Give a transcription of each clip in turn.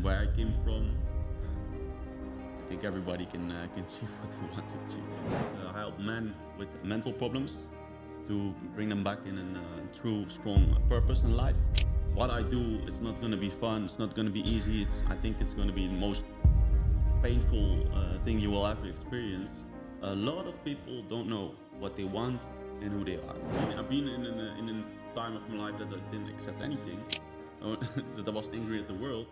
where I came from, I think everybody can achieve what they want to achieve. I help men with mental problems to bring them back in a true, strong purpose in life. What I do, it's not going to be fun, it's not going to be easy, I think it's going to be the most painful thing you will ever experience. A lot of people don't know what they want and who they are. I've been in a time of my life that I didn't accept anything, that I was angry at the world.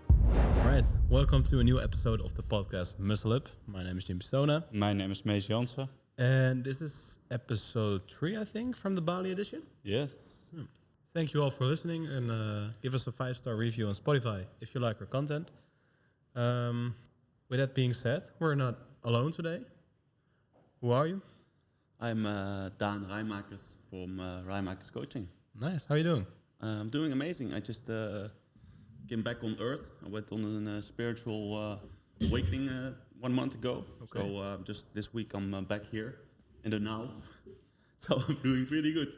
Alright, welcome to a new episode of the podcast Muscle Up. My name is Jim Stona. My name is Mees Jansen. And this is episode 3, I think, from the Bali edition. Yes. Thank you all for listening and give us a 5-star review on Spotify if you like our content. With that being said, we're not alone today. Who are you? I'm Daan Raijmakers from Raijmakers Coaching. Nice, how are you doing? I'm doing amazing. I just came back on Earth. I went on a spiritual awakening 1 month ago. Okay. So just this week I'm back here in the now. So I'm doing pretty good.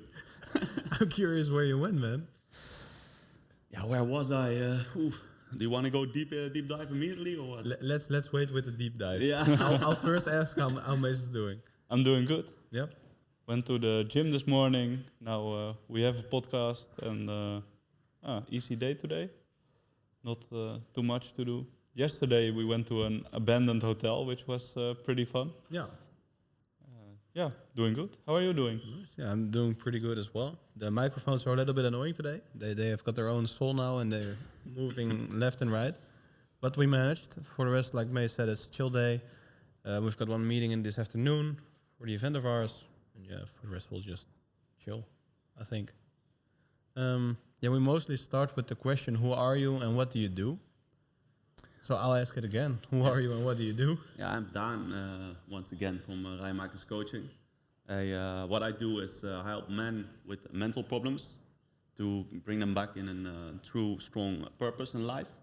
I'm curious where you went, man. Yeah, where was I? Do you want to go deep dive immediately or what? Let's wait with the deep dive. Yeah. I'll first ask how Mees is doing. I'm doing good. Yep. Went to the gym this morning. Now we have a podcast and easy day today. Not too much to do. Yesterday we went to an abandoned hotel, which was pretty fun. Yeah. Yeah, doing good. How are you doing? Nice. Yeah, I'm doing pretty good as well. The microphones are a little bit annoying today. They have got their own soul now and they're moving left and right. But we managed. For the rest, like May said, it's a chill day. We've got one meeting in this afternoon for the event of ours. And yeah, for the rest we'll just chill, I think. We mostly start with the question, who are you and what do you do? So I'll ask it again. Who are you and what do you do? Yeah, I'm Daan, once again from Raijmakers Coaching. What I do is I help men with mental problems to bring them back in a true, strong purpose in life.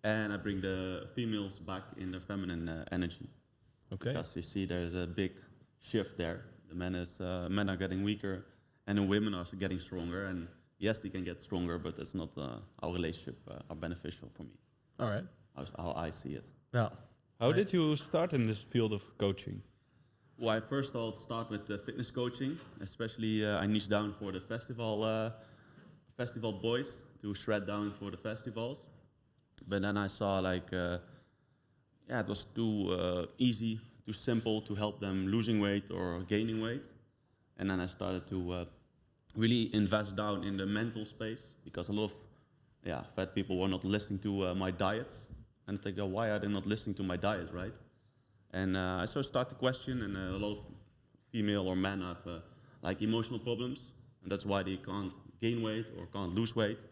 And I bring the females back in their feminine energy. Okay. Because you see there's a big shift there. The men are getting weaker and the women are getting stronger. And yes, they can get stronger, but it's not our relationship are beneficial for me. All right. How I see it. Yeah. How did you start in this field of coaching? Well, I first I'll start with fitness coaching, especially I niche down for the festival boys to shred down for the festivals. But then I saw it was too easy, too simple to help them losing weight or gaining weight. And then I started to really invest down in the mental space because a lot of fat people were not listening to my diets. And I think, why are they not listening to my diet, right? And I sort of start to question, and a lot of female or men have emotional problems, and that's why they can't gain weight or can't lose weight.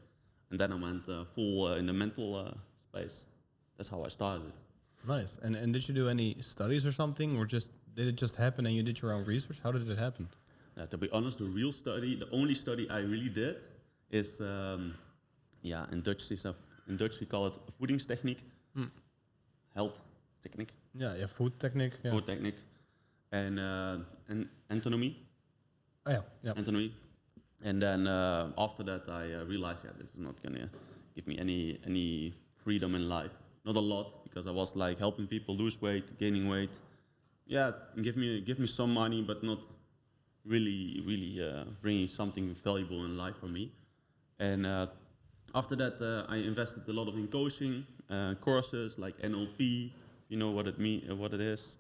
And then I went full in the mental space. That's how I started. Nice. And did you do any studies or something, or did it just happen and you did your own research? How did it happen? To be honest, the only study I really did is, in Dutch we call it voedingstechniek. Health technique. Yeah, food technique. Yeah. Food technique. And anatomy. Oh, yeah. Anatomy. And then after that, I realized, this is not gonna give me any freedom in life. Not a lot, because I was helping people lose weight, gaining weight. Yeah, give me some money, but not really bringing something valuable in life for me. And after that, I invested a lot in coaching. Courses like NLP, you know what it is,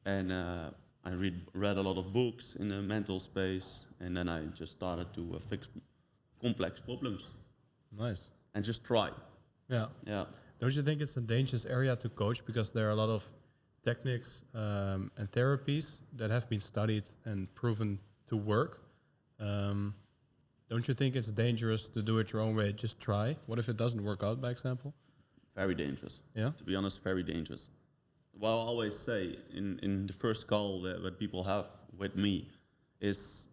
and I read a lot of books in the mental space, and then I just started to fix complex problems. Nice. And just try. Yeah. Don't you think it's a dangerous area to coach because there are a lot of techniques and therapies that have been studied and proven to work? Don't you think it's dangerous to do it your own way? Just try. What if it doesn't work out, by example? Very dangerous. Yeah. To be honest, very dangerous. What I always say in the first call that people have with me is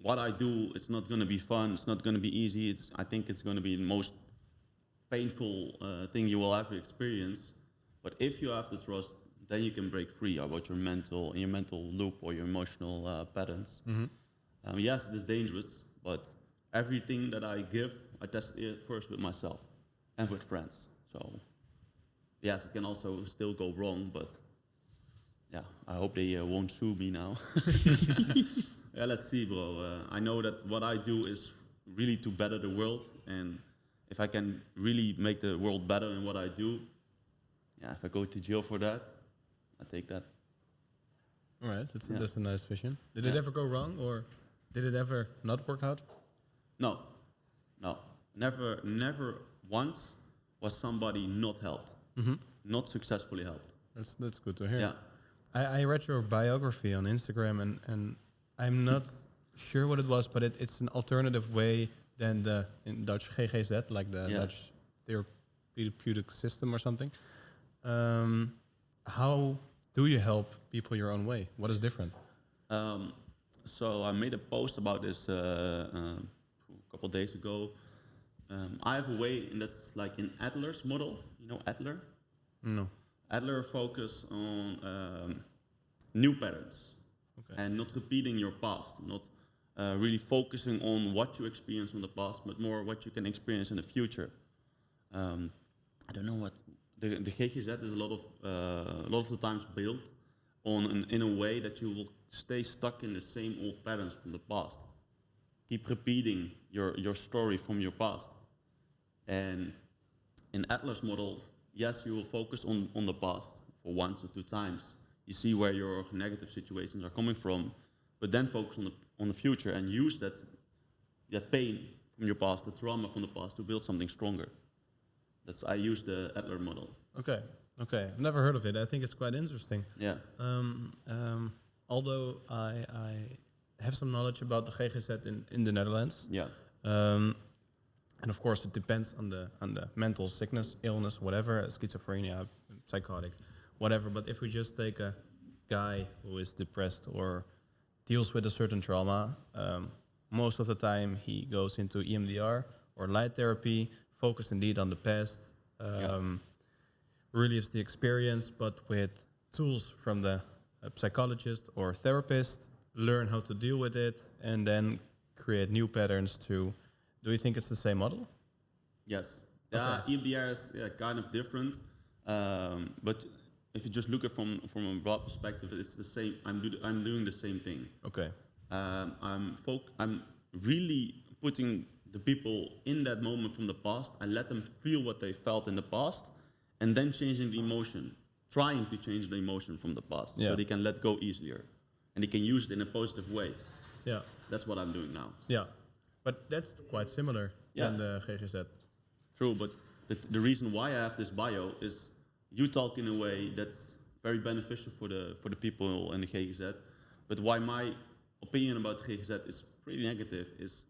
what I do, it's not going to be fun, it's not going to be easy, I think it's going to be the most painful thing you will ever experience. But if you have the trust, then you can break free about your mental loop or your emotional patterns. Mm-hmm. Yes, it is dangerous, but everything that I give, I test it first with myself and with friends. So yes, it can also still go wrong, but yeah, I hope they won't sue me now. Yeah, let's see, bro. I know that what I do is really to better the world, and if I can really make the world better in what I do, yeah, if I go to jail for that, I take that. All right, Yeah. that's a nice vision. Did it Yeah. ever go wrong, or did it ever not work out? No, no, never once was somebody not helped, not successfully helped. That's good to hear. Yeah, I read your biography on Instagram, and I'm not sure what it was, but it's an alternative way than the in Dutch GGZ, like the Yeah. Dutch therapeutic system or something. How do you help people your own way? What is different? So I made a post about this a couple days ago. I have a way, and that's like in Adler's model. You know Adler? No. Adler focus on new patterns Okay. and not repeating your past, not really focusing on what you experienced in the past, but more what you can experience in the future. I don't know what the GGZ is a lot of the times built on in a way that you will stay stuck in the same old patterns from the past. Keep repeating your story from your past. And in Adler's model, yes, you will focus on the past for 1 to 2 times. You see where your negative situations are coming from, but then focus on the future and use that pain from your past, the trauma from the past, to build something stronger. I use the Adler model. Okay. Okay. I've never heard of it. I think it's quite interesting. Yeah. Although I have some knowledge about the GGZ in the Netherlands. Yeah. And of course, it depends on the mental sickness, illness, whatever, schizophrenia, psychotic, whatever. But if we just take a guy who is depressed or deals with a certain trauma, most of the time he goes into EMDR or light therapy, focused indeed on the past, relieves the experience, but with tools from the psychologist or therapist, learn how to deal with it, and then create new patterns to. Do you think it's the same model? Yes. Yeah, Okay. EMDR is kind of different, but if you just look at from a broad perspective, it's the same. I'm doing the same thing. Okay. I'm really putting the people in that moment from the past. I let them feel what they felt in the past, and then changing the emotion, trying to change the emotion from the past, Yeah. so they can let go easier, and they can use it in a positive way. Yeah. That's what I'm doing now. Yeah. But that's quite similar Yeah. than the GGZ. True, but the reason why I have this bio is you talk in a way that's very beneficial for the people in the GGZ. But why my opinion about the GGZ is pretty negative is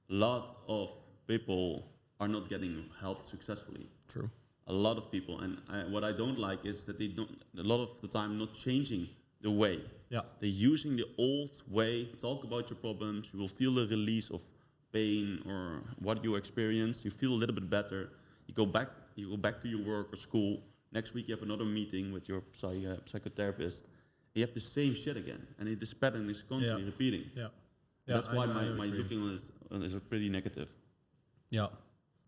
a lot of people are not getting help successfully. True. A lot of people, and what I don't like is that they don't a lot of the time not changing the way. Yeah. They're using the old way. Talk about your problems. You will feel the release of pain or what you experience. You feel a little bit better. You go back to your work or school. Next week you have another meeting with your psychotherapist. You have the same shit again, and this pattern is constantly repeating. Yeah. That's why I know what my you mean. looking on is pretty negative. Yeah.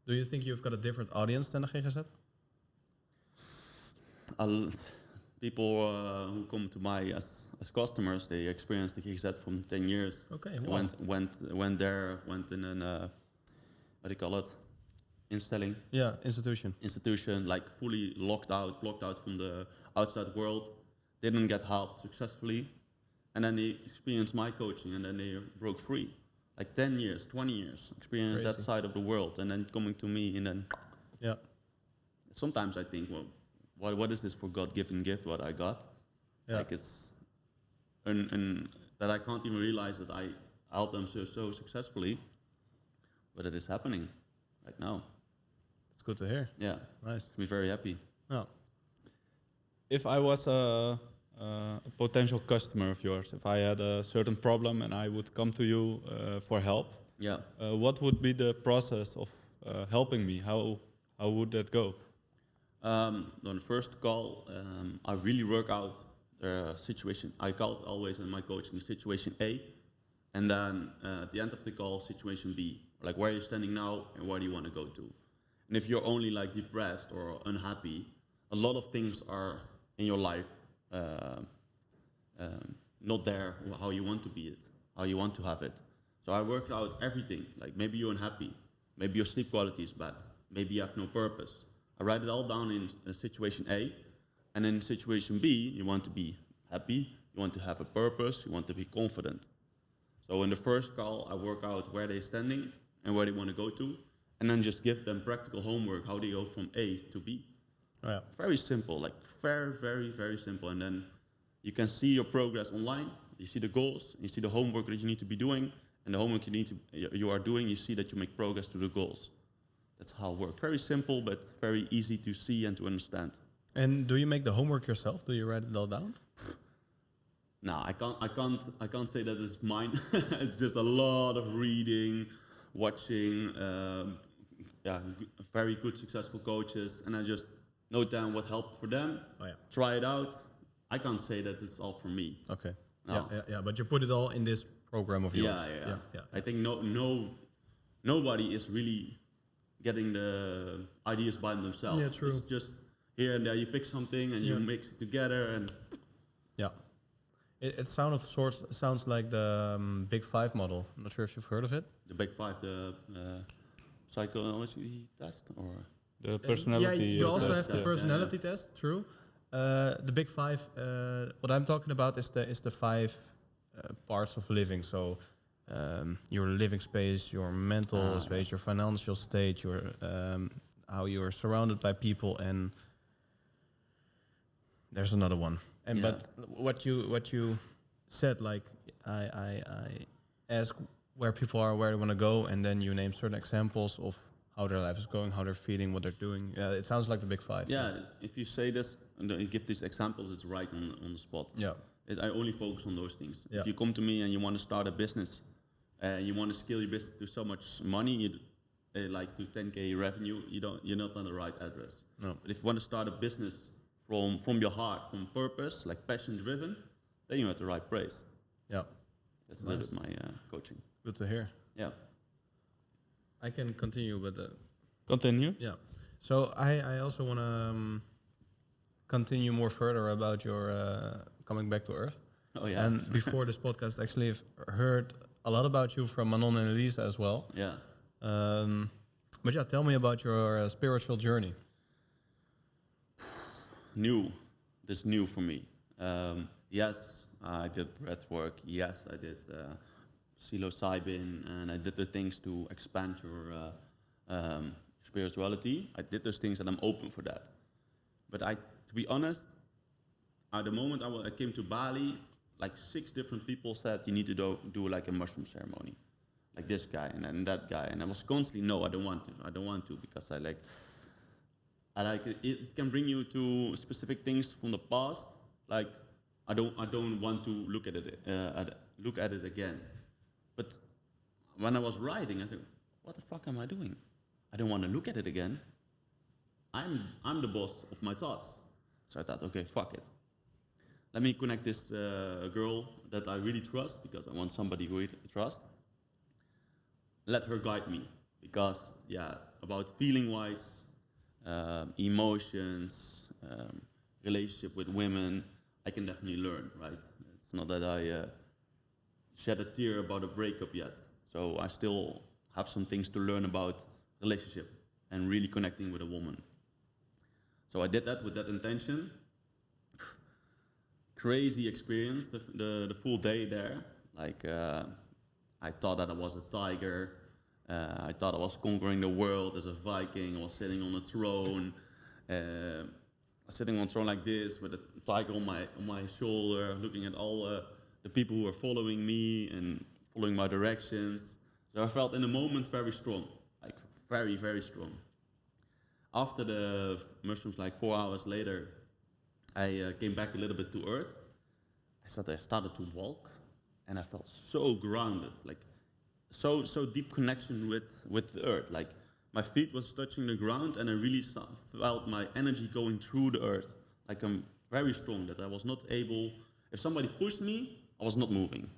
Do you think you've got a different audience than the GGZ? People who come to my as customers, they experience the GGZ from 10 years. Okay. They Wow. went there, went in an what do you call it? Instelling. Yeah. Institution, like fully blocked out from the outside world, didn't get help successfully, and then they experienced my coaching, and then they broke free. Like 10 years, 20 years, experienced that Crazy. side of the world, and then coming to me, and then Yeah. sometimes I think, well, what is this for God-given gift, what I got? Yeah. Like it's, and that I can't even realize that I helped them so successfully, but it is happening right now. It's good to hear. Yeah, Nice. makes me very happy. Yeah. If I was a potential customer of yours, if I had a certain problem and I would come to you for help, Yeah. what would be the process of helping me? How would that go? On the first call, I really work out the situation. I call it always in my coaching situation A, and then at the end of the call, situation B. Like where are you standing now, and where do you want to go to? And if you're only like depressed or unhappy, a lot of things are in your life not there how you want to be it, how you want to have it. So I worked out everything. Like maybe you're unhappy, maybe your sleep quality is bad, maybe you have no purpose. I write it all down in situation A, and in situation B, you want to be happy, you want to have a purpose, you want to be confident. So in the first call, I work out where they're standing and where they want to go to, and then just give them practical homework, how they go from A to B. Oh, yeah. Very simple, like very, very, very simple. And then you can see your progress online. You see the goals, you see the homework that you need to be doing, and the homework you are doing, you see that you make progress to the goals. That's how it works. Very simple, but very easy to see and to understand. And do you make the homework yourself? Do you write it all down? No, I can't say that it's mine. It's just a lot of reading, watching, very good, successful coaches, and I just note down what helped for them. Oh, yeah. Try it out. I can't say that it's all for me. Okay. No. Yeah. But you put it all in this program of yours. Yeah. I think nobody is really getting the ideas by themselves. Yeah, true. It's just here and there you pick something and you mix it together and. Yeah. It sounds like the Big Five model. I'm not sure if you've heard of it. The Big Five, the psychology test, or The personality. You also have the test, personality test. True. The Big Five. What I'm talking about is the five parts of living. So your living space, your mental space, your financial state, your how you are surrounded by people, and there's another one. And but what you said, like I ask where people are, where they want to go, and then you name certain examples of how their life is going, how they're feeling, what they're doing. It sounds like the Big Five. Yeah, if you say this and you give these examples, it's right on the spot. Yeah. I only focus on those things. Yeah. If you come to me and you want to start a business, you want to scale your business to so much money, like to 10K revenue, you're not on the right address. No. But if you want to start a business from your heart, from purpose, like passion driven, then you're at the right place. Yeah. That's a little bit my coaching. Good to hear. Yeah. I can continue with the. Continue. Yeah. So I also want to continue more further about your coming back to Earth. Oh yeah. And before this podcast, actually, I've heard a lot about you from Manon and Elisa as well. Yeah. But yeah, tell me about your spiritual journey. This new for me. Yes, I did breath work. Yes, I did psilocybin, and I did the things to expand your spirituality. I did those things, and I'm open for that. But to be honest, at the moment I came to Bali, like 6 different people said you need to do like a mushroom ceremony, like this guy and then that guy, and I was constantly no, I don't want to because I like it. It can bring you to specific things from the past. Like I don't want to look at it again. But when I was writing, I said, what the fuck am I doing? I don't want to look at it again. I'm the boss of my thoughts. So I thought, okay, fuck it. Let me connect this girl that I really trust, because I want somebody who I trust. Let her guide me, because about feeling-wise, emotions, relationship with women, I can definitely learn, right? It's not that I shed a tear about a breakup yet. So I still have some things to learn about relationship and really connecting with a woman. So I did that with that intention. Crazy experience, the full day there. Like I thought that I was a tiger. I thought I was conquering the world as a Viking. I was sitting on a throne. Sitting on a throne like this with a tiger on my shoulder, looking at all the people who were following me and following my directions. So I felt in the moment very strong, like very, very strong. After the mushrooms, like 4 hours later, I came back a little bit to earth. I started to walk, and I felt so grounded, like so deep connection with the earth. Like my feet was touching the ground, and I really felt my energy going through the earth. Like I'm very strong, that I was not able. If somebody pushed me, I was not moving.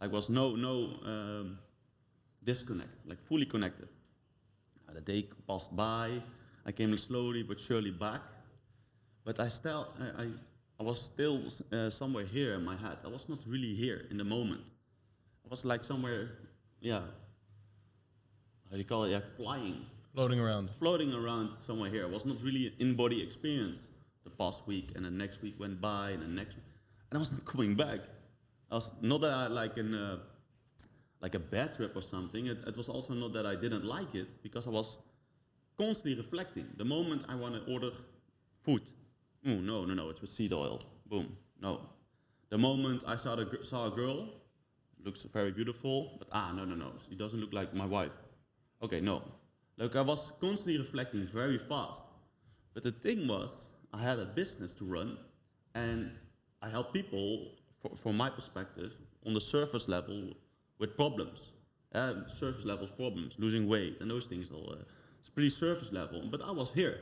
Like was no disconnect, like fully connected. The day passed by. I came slowly but surely back. But I was still somewhere here in my head. I was not really here in the moment. I was like somewhere, yeah, how do you call it? Yeah, floating around somewhere here. It was not really an in-body experience. The past week and the next week went by and the next, and I was not coming back. I was not that I like a bad trip or something. It was also not that I didn't like it because I was constantly reflecting. The moment I want to order food, oh no, it's with seed oil. Boom, no. The moment I saw a girl, looks very beautiful, but no, she doesn't look like my wife. Okay, no. Like I was constantly reflecting very fast. But the thing was, I had a business to run, and I help people, from my perspective, on the surface level with problems. Surface level problems, losing weight and those things. It's pretty surface level, but I was here.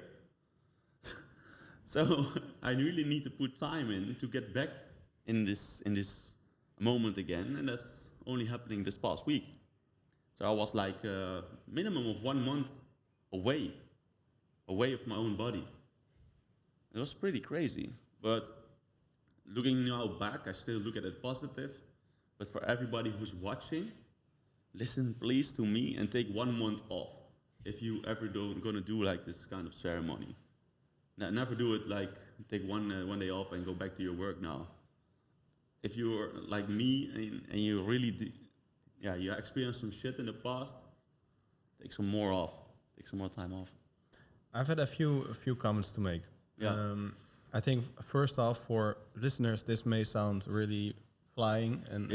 So I really need to put time in to get back in this moment again, and that's only happening this past week. So I was like a minimum of 1 month away of my own body. It was pretty crazy, but looking now back, I still look at it positive. But for everybody who's watching, listen please to me and take 1 month off if you ever gonna do like this kind of ceremony. Never do it like take one day off and go back to your work now. If you're like me and you really you experienced some shit in the past, take some more off. Take some more time off. I've had a few comments to make. Yeah. I think first off, for listeners, this may sound really flying, and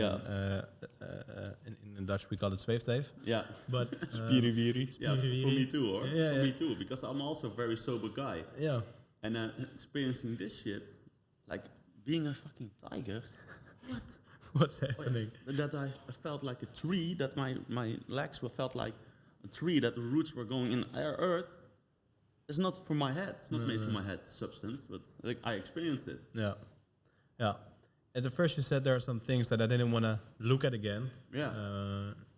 in Dutch we call it zweefteef. Yeah. But Spiriwiri. Yeah, for me too, or Yeah, for yeah. me too, because I'm also a very sober guy. Yeah. And experiencing this shit, like being a fucking tiger, what? What's happening? That I felt like a tree, that my legs felt like a tree, that the roots were going in earth. It's not for my head. It's not made for my head substance, but like I experienced it. Yeah. Yeah. At the first you said there are some things that I didn't want to look at again. Yeah.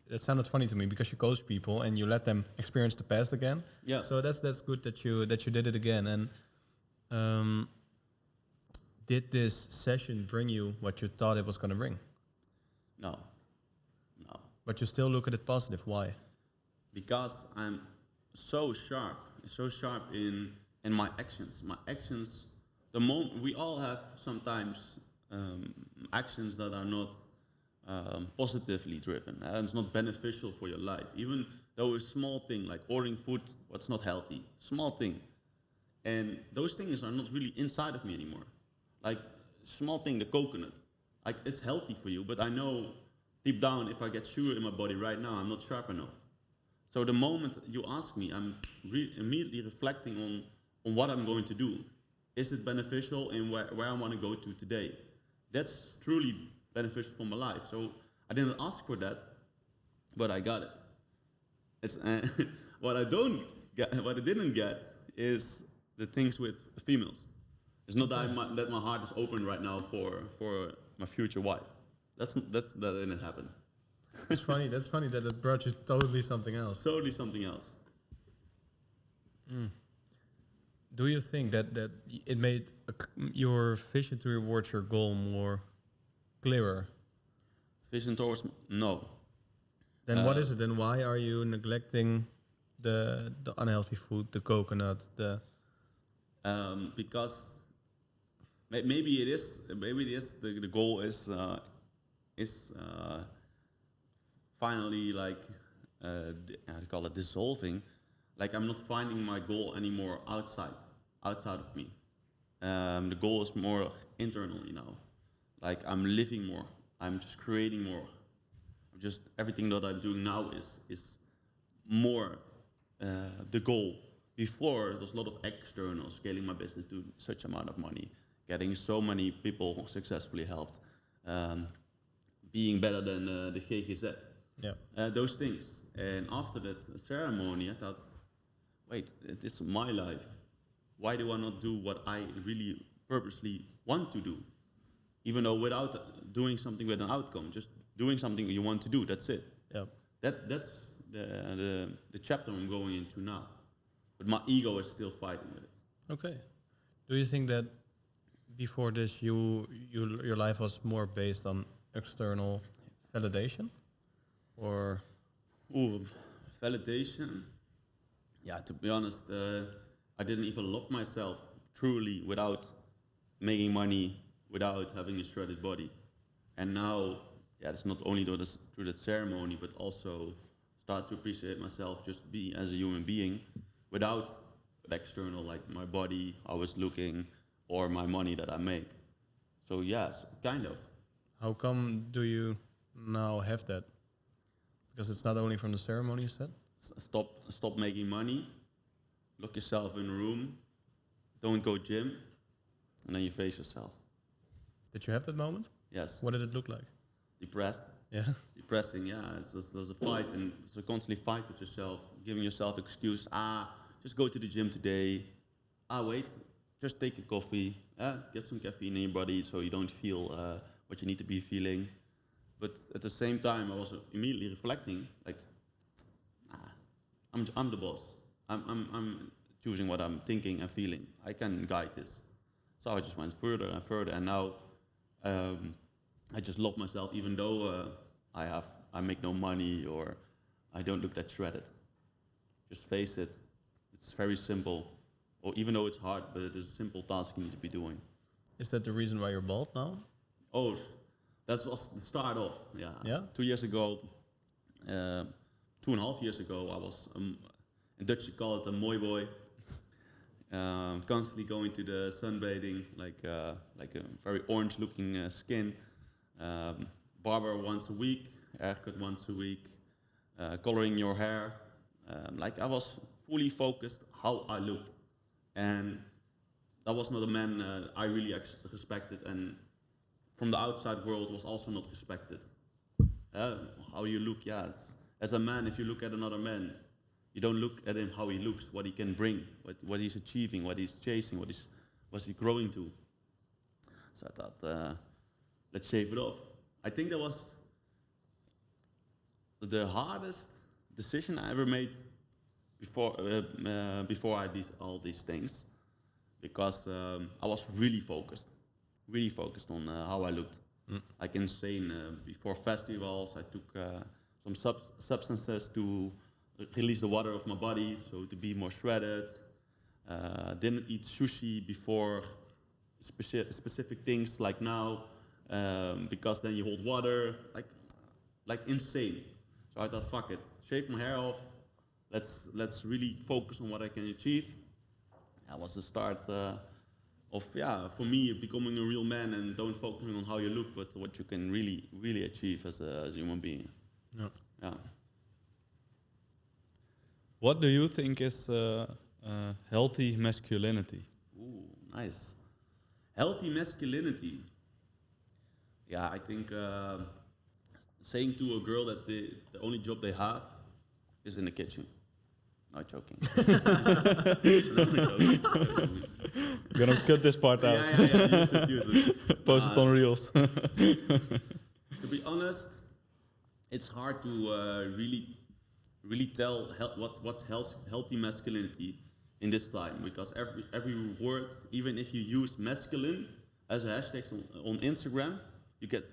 That sounded funny to me because you coach people and you let them experience the past again. Yeah. So that's good that you did it again. And did this session bring you what you thought it was going to bring? No. But you still look at it positive. Why? Because I'm so sharp in my actions. My actions, the moment we all have sometimes actions that are not positively driven, and it's not beneficial for your life. Even though a small thing like ordering food, what's not healthy, small thing, and those things are not really inside of me anymore. Like small thing, the coconut, like it's healthy for you, but I know deep down if I get sugar in my body right now, I'm not sharp enough. So the moment you ask me, I'm immediately reflecting on what I'm going to do. Is it beneficial in where I want to go to today? That's truly beneficial for my life. So I didn't ask for that, but I got it. It's what I didn't get is the things with females. It's not that my heart is open right now for my future wife. That didn't happen. That's funny. That's funny that it brought you totally something else. Totally something else. Do you think that it made your vision to rewards your goal more clearer? Vision towards no. Then what is it? Then why are you neglecting the unhealthy food, the coconut, because maybe it is the goal is finally like how do you call it, dissolving. Like I'm not finding my goal anymore outside of me. The goal is more internally now. Like I'm living more. I'm just creating more. Just everything that I'm doing now is more the goal. Before there was a lot of external, scaling my business to such amount of money, getting so many people successfully helped, being better than the GGZ. Yeah. Those things. And after that ceremony, I thought, wait, this is my life. Why do I not do what I really purposely want to do? Even though without doing something with an outcome, just doing something you want to do, that's it. Yeah. That's the chapter I'm going into now. But my ego is still fighting with it. Okay. Do you think that before this, your life was more based on external validation, or Ooh, validation. Yeah, to be honest, I didn't even love myself truly without making money, without having a shredded body. And now, yeah, it's not only through that ceremony, but also start to appreciate myself just be as a human being without the external, like my body, how I was looking, or my money that I make. So yes, kind of. how come do you now have that? Because it's not only from the ceremony, you said. Stop making money, look yourself in a room, don't go gym, and then you face yourself. Did you have that moment? Yes. What did it look like? Depressed. Yeah. Depressing, yeah. It's just, there's a fight, and it's a constantly fight with yourself, giving yourself excuse. Just go to the gym today. Wait, just take a coffee. Get some caffeine in your body so you don't feel what you need to be feeling. But at the same time, I was immediately reflecting, like, I'm the boss. I'm choosing what I'm thinking and feeling. I can guide this. So I just went further and further, and now I just love myself, even though I make no money or I don't look that shredded. Just face it. It's very simple, or even though it's hard, but it is a simple task you need to be doing. Is that the reason why you're bald now? Oh, that was the start off. Yeah. Yeah? 2 years ago, 2.5 years ago, I was in Dutch you call it a mooi boy. Constantly going to the sunbathing, like a very orange-looking skin. Barber once a week, haircut once a week, coloring your hair. Like I was fully focused how I looked, and that was not a man I really respected, and from the outside world was also not respected. How you look, yes. As a man, if you look at another man, you don't look at him how he looks, what he can bring, what he's achieving, what he's chasing, what's he growing to. So I thought, let's shave it off. I think that was the hardest decision I ever made before I did all these things, because I was really focused on how I looked. Like insane. Before festivals, I took some substances to release the water of my body, so to be more shredded. Didn't eat sushi before specific things like now, because then you hold water, like insane. So I thought, fuck it, shave my hair off. Let's really focus on what I can achieve. That was the start of for me becoming a real man, and don't focusing on how you look, but what you can really achieve as a human being. Yeah. What do you think is healthy masculinity? Ooh, nice. Healthy masculinity. Yeah, I think saying to a girl that the only job they have is in the kitchen. Not joking. No, joking. Gonna cut this part out. Yeah. Use it. Post it on Reels. To be honest, it's hard to really tell what's healthy masculinity in this time, because every word, even if you use masculine as a hashtag on Instagram, you get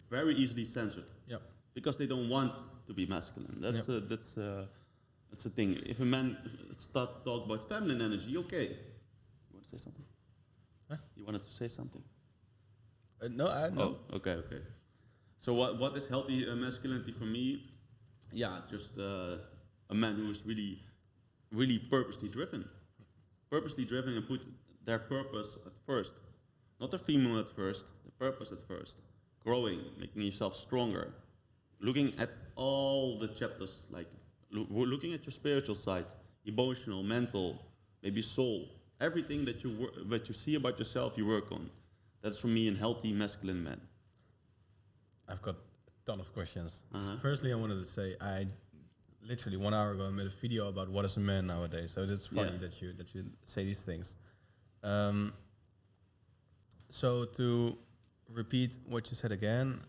very easily censored. Yeah. Because they don't want to be masculine. That's a thing. If a man starts to talk about feminine energy, okay. You want to say something? Huh? You wanted to say something? No, I know. Oh, okay. So what is healthy masculinity for me? Yeah, just a man who is really purposely driven. Purposely driven and put their purpose at first. Not the female at first, the purpose at first. Growing, making yourself stronger. Looking at all the chapters, like looking at your spiritual side, emotional, mental, maybe soul. Everything that you see about yourself, you work on. That's for me a healthy masculine man. I've got a ton of questions. Uh-huh. Firstly, I wanted to say I literally 1 hour ago made a video about what is a man nowadays. So it's funny that you say these things. So to repeat what you said again,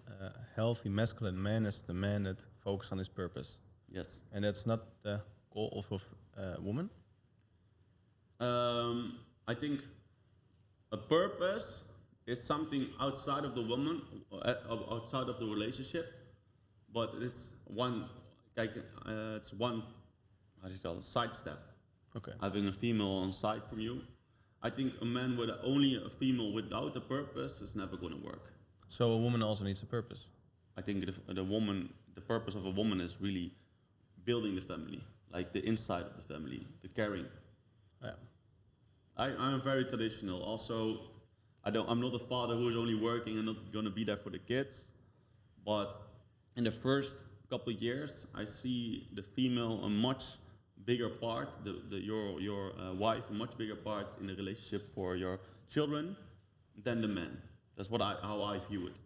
healthy masculine man is the man that focuses on his purpose. Yes. And that's not the goal of a woman? I think a purpose is something outside of the woman, outside of the relationship, but it's one, it's one, how do you call it, sidestep. Okay. Having a female on side from you. I think a man with only a female without a purpose is never going to work. So a woman also needs a purpose. I think the purpose of a woman is really building the family, like the inside of the family, the caring. Yeah. I'm very traditional. Also, I'm not a father who is only working and not going to be there for the kids. But in the first couple of years, I see the female a much bigger part, your wife a much bigger part in the relationship for your children than the man. That's how I view it.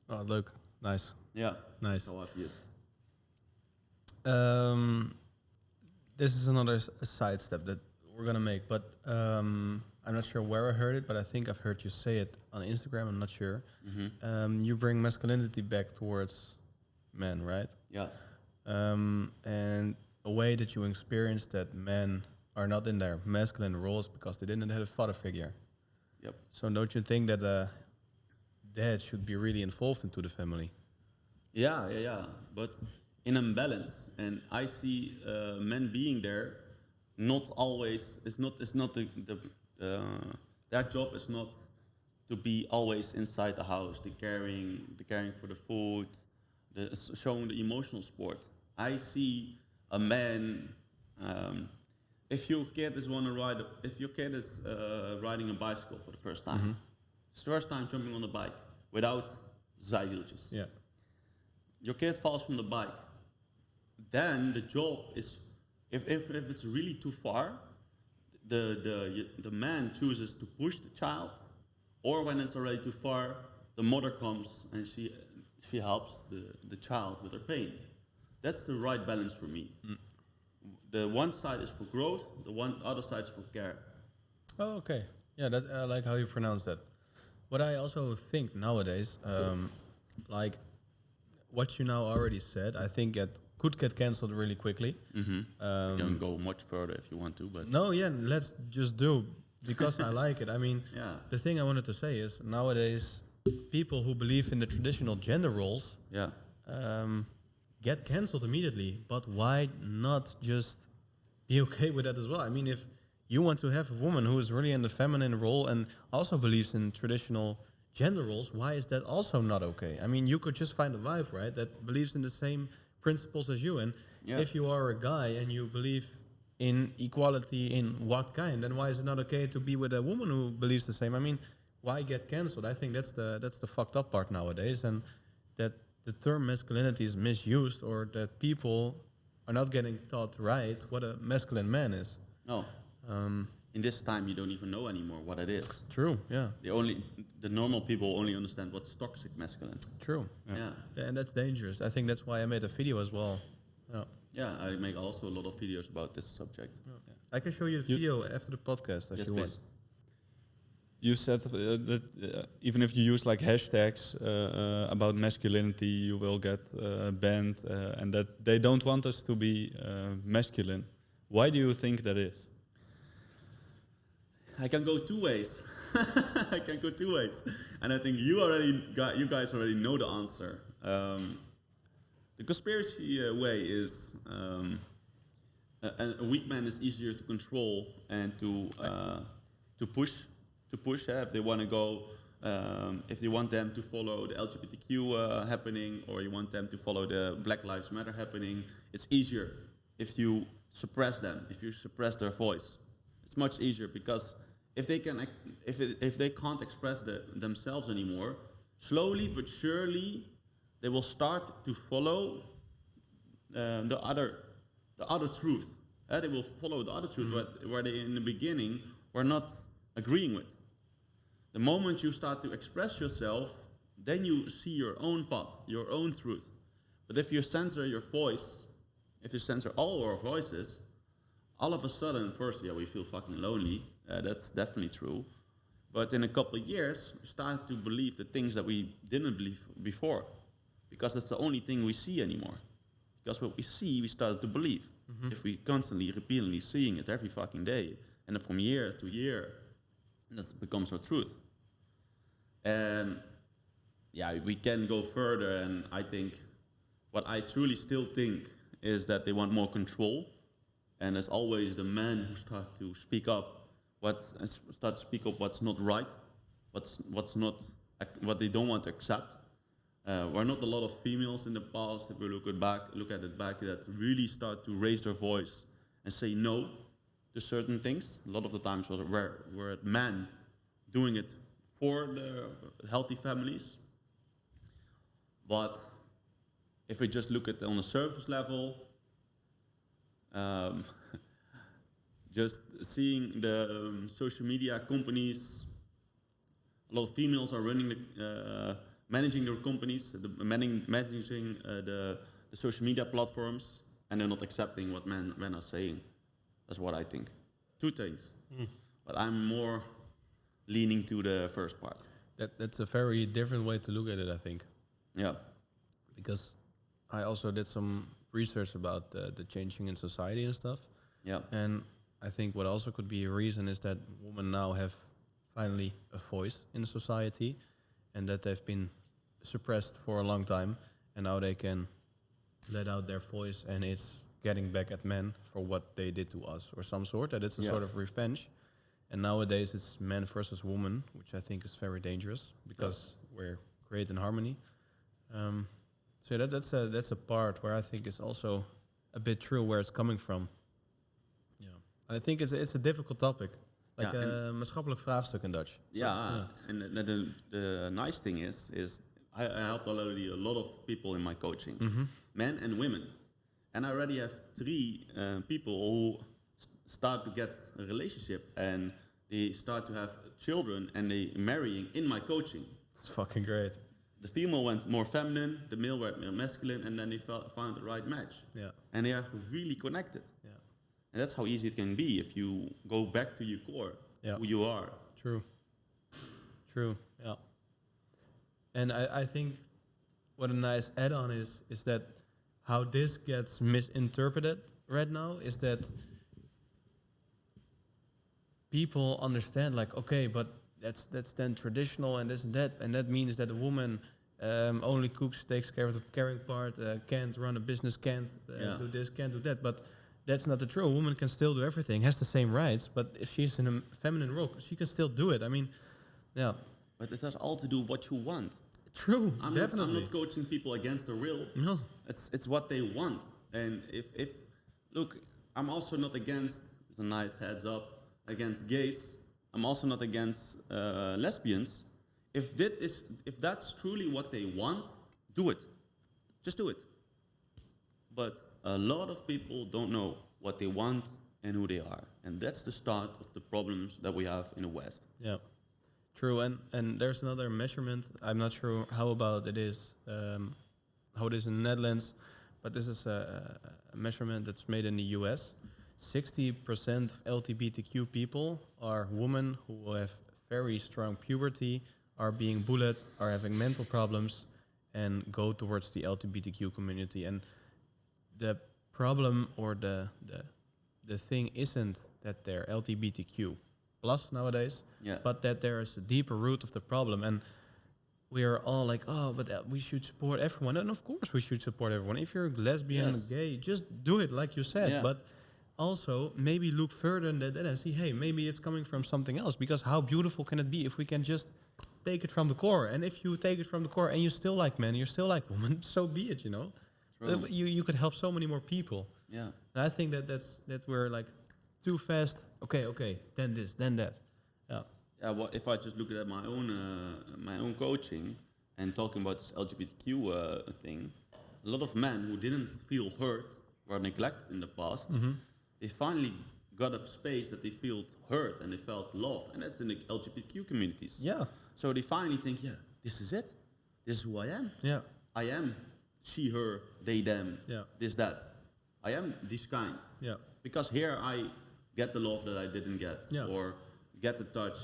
Oh, look, nice. Yeah, Nice. that's how I view it. This is another sidestep that we're gonna make, but I'm not sure where I heard it, but I think I've heard you say it on Instagram. I'm not sure. You bring masculinity back towards men, right? Yeah. And a way that you experience that men are not in their masculine roles because they didn't have a father figure. Yep. So don't you think that dad should be really involved into the family? Yeah. But in a balance, and I see men being there. Not always. It's not their job is not to be always inside the house. The caring for the food, showing the emotional support. I see a man. If your kid is riding a bicycle for the first time, it's the first time jumping on the bike without zijwieltjes. Yeah. Your kid falls from the bike. Then the job is, if it's really too far, the man chooses to push the child, or when it's already too far, the mother comes and she helps the child with her pain. That's the right balance for me. The one side is for growth, other side is for care. Oh, okay. Yeah, I like how you pronounce that. What I also think nowadays, like what you now already said, I think it could get cancelled really quickly. You can go much further if you want to, but No, yeah, let's just do, because I like it. I mean, yeah, the thing I wanted to say is nowadays people who believe in the traditional gender roles yeah, get cancelled immediately. But why not just be okay with that as well? I mean, if you want to have a woman who is really in the feminine role and also believes in traditional gender roles, why is that also not okay? I mean, you could just find a wife, right, that believes in the same principles as you. And if you are a guy and you believe in equality in what kind, then why is it not okay to be with a woman who believes the same? I mean, why get cancelled? I think that's the fucked up part nowadays, and that the term masculinity is misused, or that people are not getting taught right what a masculine man is. no. In this time, you don't even know anymore what it is. True, yeah. The normal people only understand what's toxic masculine. True. Yeah. And that's dangerous. I think that's why I made a video as well. Yeah. Yeah, I make also a lot of videos about this subject. Yeah. I can show you the video after the podcast if Yes, you please. want. You said that even if you use like hashtags about masculinity, you will get banned, and that they don't want us to be masculine. Why do you think that is? I can go two ways. And I think you guys already know the answer. The conspiracy way is a weak man is easier to control and to push. If they want to go, if you want them to follow the LGBTQ happening, or you want them to follow the Black Lives Matter happening, it's easier if you suppress them, if you suppress their voice. It's much easier, because if they can't express themselves anymore, slowly but surely they will start to follow the other truth. They will follow the other truth where they in the beginning were not agreeing with. The moment you start to express yourself, then you see your own path, your own truth. But if you censor your voice, if you censor all our voices, all of a sudden, first, we feel fucking lonely. That's definitely true. But in a couple of years, we start to believe the things that we didn't believe before, because that's the only thing we see anymore. Because what we see, we started to believe. If we constantly, repeatedly seeing it every fucking day, and then from year to year, And that becomes our truth. And yeah, we can go further, and I think what I truly still think is that they want more control, and it's always the men who start to speak up what's not right, what's not what they don't want to accept. We're not a lot of females in the past, if we look at it back, that really start to raise their voice and say no to certain things. A lot of the times we're men doing it for the healthy families. But if we just look at it on the surface level, just seeing the social media companies, a lot of females are running managing their companies, managing the social media platforms, and they're not accepting what men are saying. That's what I think. Two things. But I'm more leaning to the first part. That's a very different way to look at it, I think. Yeah. Because I also did some research about the changing in society and stuff. Yeah. And I think what also could be a reason is that women now have finally a voice in society, and that they've been suppressed for a long time, and now they can let out their voice, and it's getting back at men for what they did to us or some sort, that it's a sort of revenge. And nowadays it's man versus woman, which I think is very dangerous because we're great in harmony. So that's a part where I think is also a bit true where it's coming from. Yeah, I think it's a difficult topic, like maatschappelijk vraagstuk in Dutch. And the nice thing is I helped already a lot of people in my coaching, men and women, and I already have 3 people who start to get a relationship and they start to have children and they marrying in my coaching. It's fucking great. The female went more feminine, the male went more masculine, and then they found the right match. Yeah. And they are really connected. Yeah. And that's how easy it can be if you go back to your core, who you are. True. Yeah. And I think what a nice add-on is that how this gets misinterpreted right now is that people understand like, okay, but that's then traditional and this and that means that a woman only cooks, takes care of the caring part, can't run a business, can't do this, can't do that. But that's not the truth. A woman can still do everything, has the same rights, but if she's in a feminine role, she can still do it. I mean, yeah. But it has all to do what you want. True, I'm not coaching people against their will. No. It's what they want. And if look, I'm also not against, it's a nice heads up, against gays. I'm also not against lesbians. If that's truly what they want, do it. Just do it. But a lot of people don't know what they want and who they are. And that's the start of the problems that we have in the West. Yeah, true. And there's another measurement. I'm not sure how about it is, how it is in the Netherlands, but this is a measurement that's made in the US. 60% of LGBTQ people are women who have very strong puberty, are being bullied, are having mental problems, and go towards the LGBTQ community. And the problem or the thing isn't that they're LGBTQ plus nowadays, but that there is a deeper root of the problem. And we are all like, oh, but we should support everyone. And of course we should support everyone. If you're lesbian, gay, just do it like you said. Yeah. But also maybe look further than that and see, hey, maybe it's coming from something else. Because how beautiful can it be if we can just take it from the core? And if you take it from the core and you still like men, you're still like women, so be it, you know. You could help so many more people. Yeah. And I think that we're like too fast. Okay, then this, then that. Yeah. Yeah. Well, if I just look at my own coaching and talking about this LGBTQ thing, a lot of men who didn't feel hurt, were neglected in the past, they finally got a space that they felt hurt and they felt love, and that's in the LGBTQ communities. Yeah. So they finally think, yeah, this is it. This is who I am. Yeah. I am she, her, they, them, this, that. I am this kind. Yeah. Because here I get the love that I didn't get, or get the touch.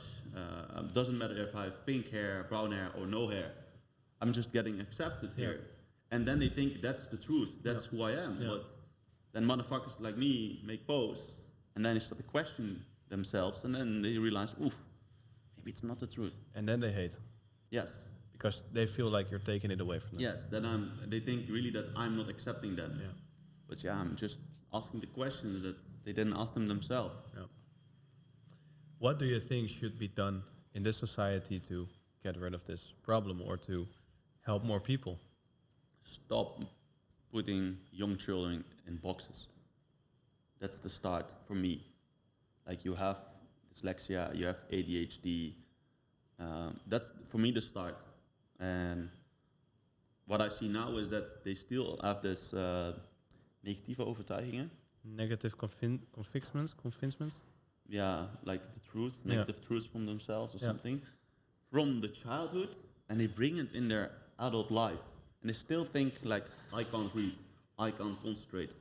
Doesn't matter if I have pink hair, brown hair, or no hair. I'm just getting accepted here. And then they think that's the truth. That's who I am. Yeah. But then motherfuckers like me make posts, and then they start to question themselves, and then they realize, oof, maybe it's not the truth. And then they hate Yes. because they feel like you're taking it away from them. Yes, they think really that I'm not accepting that. Yeah. But yeah, I'm just asking the questions that they didn't ask them themselves. Yeah. What do you think should be done in this society to get rid of this problem or to help more people? Stop putting young children in boxes. That's the start for me. Like, you have dyslexia, you have ADHD. That's for me the start. And what I see now is that they still have this negatieve overtuigingen. Negative convincements? Yeah, like the truth, negative truths from themselves or something, from the childhood, and they bring it in their adult life. And they still think like, I can't read, I can't concentrate,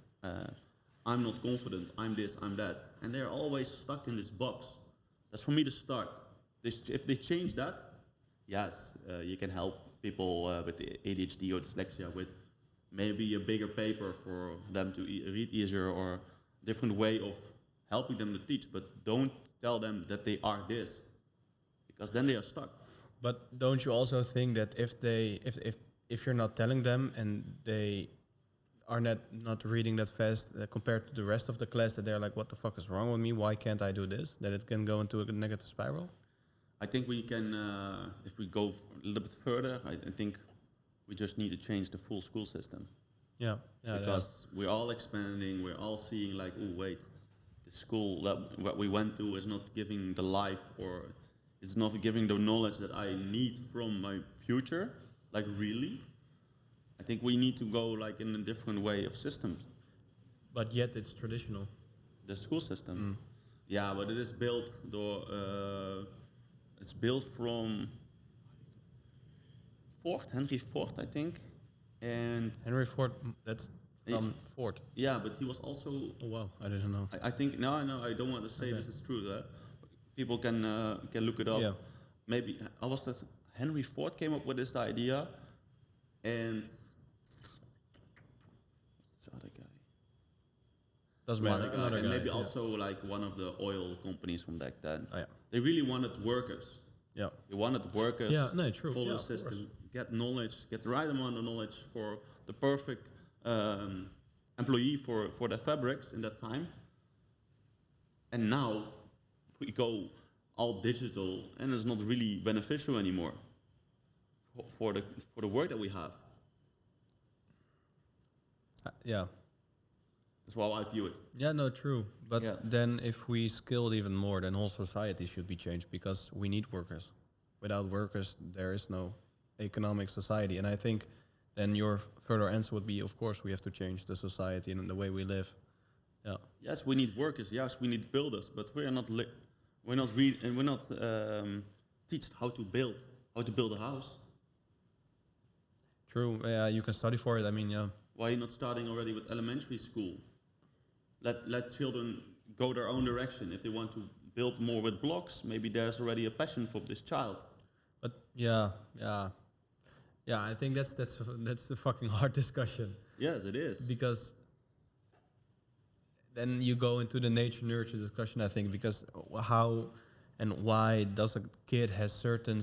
I'm not confident, I'm this, I'm that. And they're always stuck in this box. That's for me the start. If they change that, yes, you can help people with the ADHD or dyslexia with maybe a bigger paper for them to read easier or different way of helping them to teach, but don't tell them that they are this, because then they are stuck. But don't you also think that if you're not telling them and they are not reading that fast compared to the rest of the class, that they're like, what the fuck is wrong with me? Why can't I do this? That it can go into a negative spiral? I think we can, if we go a little bit further, I think we just need to change the full school system. Yeah. Because we're all expanding, we're all seeing like, oh wait, the school that what we went to is not giving the life, or it's not giving the knowledge that I need from my future. Like, really? I think we need to go like in a different way of systems. But yet it's traditional. The school system. Yeah, but it is built it's built from Henry Ford, I think. And Henry Ford, that's from Ford. yeah, but he was also, Oh wow, I didn't know. I think, no, I don't want to say this is true. People can look it up. Yeah. Maybe Henry Ford came up with this idea, and what's the other guy? Doesn't matter. Another and guy, maybe yeah. also like one of the oil companies from back then. Oh, yeah. They really wanted workers. Yeah. They wanted workers. Yeah, no, true. Follow Yeah, the of system, course. get knowledge, get the right amount of knowledge for the perfect employee for the fabrics in that time. And now we go all digital, and it's not really beneficial anymore for the work that we have. Yeah. That's how I view it. Yeah, no, true. But Yeah. then if we scaled even more, then whole society should be changed because we need workers. Without workers, there is no economic society. And I think then your further answer would be, of course, we have to change the society and the way we live. Yeah. Yes, we need workers. Yes, we need builders. But we're not teached how to build a house. True. Yeah, you can study for it. I mean, yeah. Why are you not starting already with elementary school? Let children go their own direction. If they want to build more with blocks, maybe there's already a passion for this child. But yeah. I think that's the fucking hard discussion Yes, it is. because then you go into the nature nurture discussion. I think because how and why does a kid has certain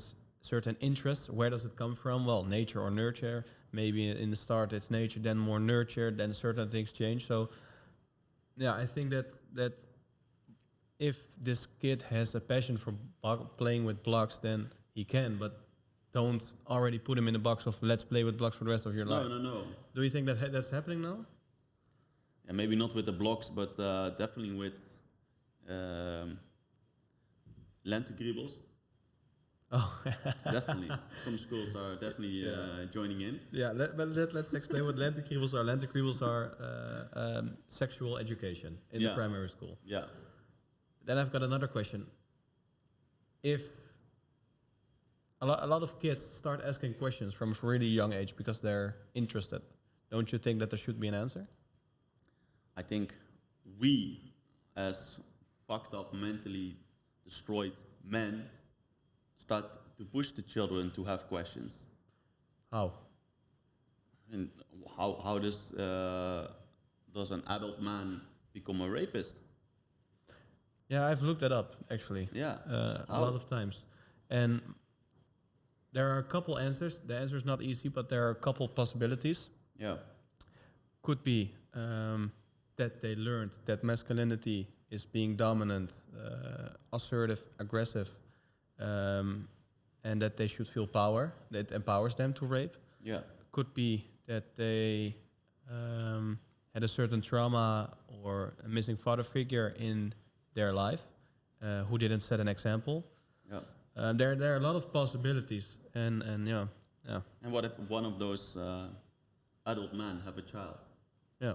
interests? Where does it come from? Well, nature or nurture. Maybe in the start it's nature, then more nurture, then certain things change. So yeah, I think that if this kid has a passion for playing with blocks, then he can, but don't already put him in a box of let's play with blocks for the rest of your life. No. Do you think that that's happening now? And maybe not with the blocks, but definitely with lentekriebels. Oh, Definitely. Some schools are definitely joining in. yeah. Let's explain what lentekriebels are. Lentekriebels are sexual education in the primary school. Yeah. Then I've got another question. If a lot of kids start asking questions from a really young age because they're interested, don't you think that there should be an answer? I think we, as fucked up, mentally destroyed men, start to push the children to have questions. How? And how does an adult man become a rapist? Yeah, I've looked that up actually. Yeah. A lot of times, And there are a couple answers. The answer is not easy, but there are a couple possibilities. Yeah. Could be that they learned that masculinity is being dominant, assertive, aggressive, and that they should feel power. That empowers them to rape. Yeah. Could be that they had a certain trauma or a missing father figure in their life who didn't set an example. Yeah. There are a lot of possibilities, and yeah. And what if one of those adult men have a child? Yeah.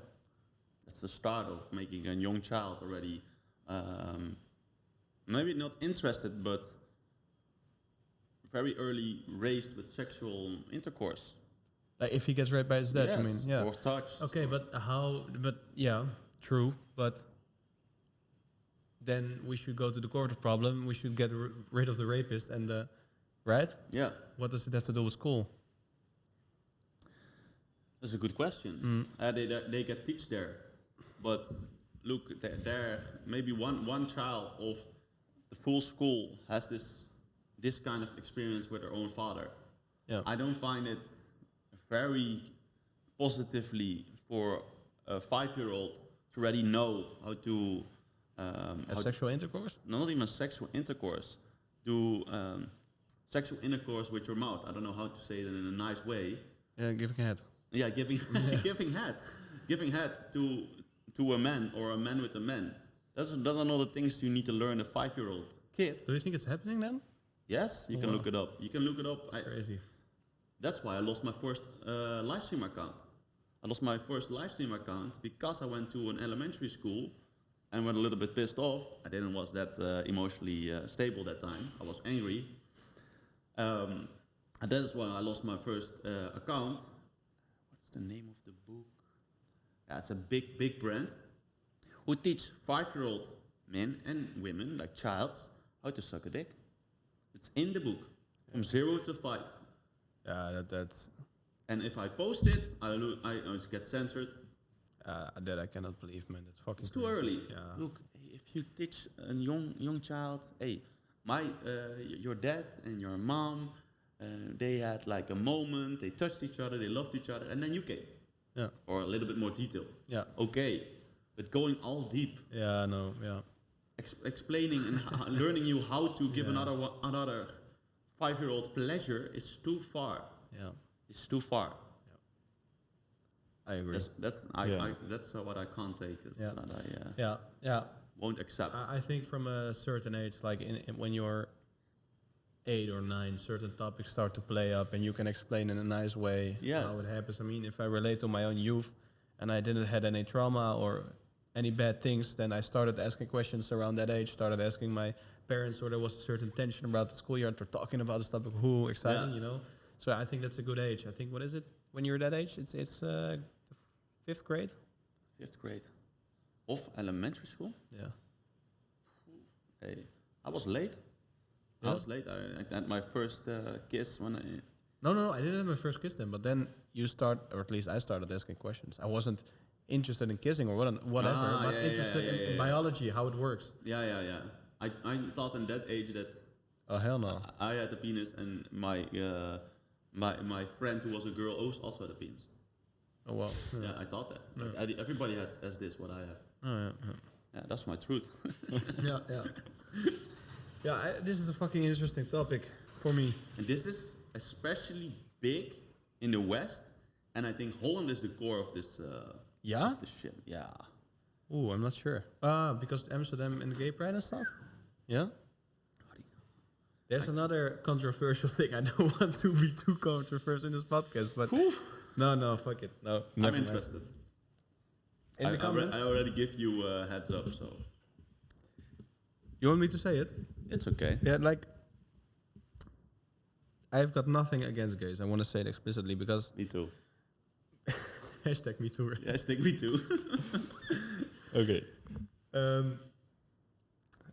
That's the start of making a young child already maybe not interested, but very early raised with sexual intercourse. Like if he gets raped by his dad, Yes, you mean? Yeah. or touched. Okay, but how? But yeah, true. But then we should go to the core of the problem. We should get rid of the rapist and the right. Yeah, What does it have to do with school? that's a good question. They get teach there, but look, there maybe one child of the full school has this kind of experience with their own father. Yeah. I don't find it very positively for a 5-year-old to already know how to Have sexual intercourse? not even sexual intercourse, do sexual intercourse with your mouth. I don't know how to say it in a nice way. Yeah, giving head. Yeah, giving head to a man or a man with a man. Those are not the things you need to learn a 5-year-old kid. Do you think it's happening then? Yes, you can look it up. You can look it up. Crazy. That's why I lost my first live stream account. I lost my first live stream account because I went to an elementary school and went a little bit pissed off. I didn't was that emotionally stable that time. I was angry. And that is why I lost my first account. What's the name of the book? Yeah, it's a big brand who teach 5-year-old men and women, like childs, how to suck a dick. It's in the book, from 0 to 5. Yeah, that's And if I post it, I get censored. that I cannot believe, man. That's fucking. It's too crazy. early. Yeah. Look, if you teach a young child, hey, your dad and your mom, they had like a moment, they touched each other, they loved each other, and then you came. Yeah. Or a little bit more detail. Yeah. Okay, but going all deep, Yeah. No. Yeah. explaining and learning you how to give another 5-year-old pleasure is too far. Yeah. It's too far. I agree. That's what I can't take. That's Yeah. what I Yeah. won't accept. I think from a certain age, like when you're 8 or 9, certain topics start to play up, and you can explain in a nice way Yes. how it happens. I mean, if I relate to my own youth, and I didn't had any trauma or any bad things, then I started asking questions around that age. Started asking my parents, or there was a certain tension about the school year, and for talking about this topic. Who exciting, Yeah. you know? So I think that's a good age. I think what is it when you're that age? It's the 5th grade. 5th grade of elementary school. Yeah. Hey, I was late. Yeah. I was late. I had my first kiss when I. No, I didn't have my first kiss then. But then you start, or at least I started asking questions. I wasn't interested in kissing or whatever, but interested in biology, how it works. Yeah. I thought in that age that Oh hell no! I had a penis and my friend who was a girl also had a penis. Oh well. Yeah, I thought that. Like, everybody has this, what I have. Oh, yeah. Yeah, that's my truth. Yeah. This is a fucking interesting topic for me. And this is especially big in the West, and I think Holland is the core of this. Yeah? Of this shit. Yeah. Ooh, I'm not sure. Because Amsterdam and the gay pride and stuff. Yeah. There's another controversial thing. I don't want to be too controversial in this podcast, but no, fuck it. No, I'm never mind. interested. In the comment, I already give you a heads up, so you want me to say it? it's okay. Yeah, like I've got nothing against gays. I want to say it explicitly because Me too. hashtag me too. Yeah, stick me too. Okay.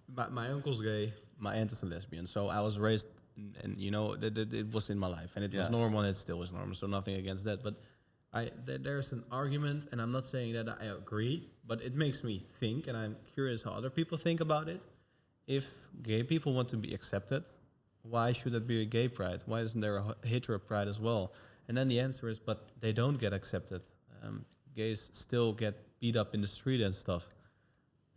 My uncle's gay. My aunt is a lesbian. So I was raised, and you know, it was in my life, and it was Yeah. normal, and it still is normal. So nothing against that. But there's an argument, and I'm not saying that I agree, but it makes me think, and I'm curious how other people think about it. If gay people want to be accepted, why should it be a gay pride? Why isn't there a hetero pride as well? And then the answer is, but they don't get accepted. Gays still get beat up in the street and stuff.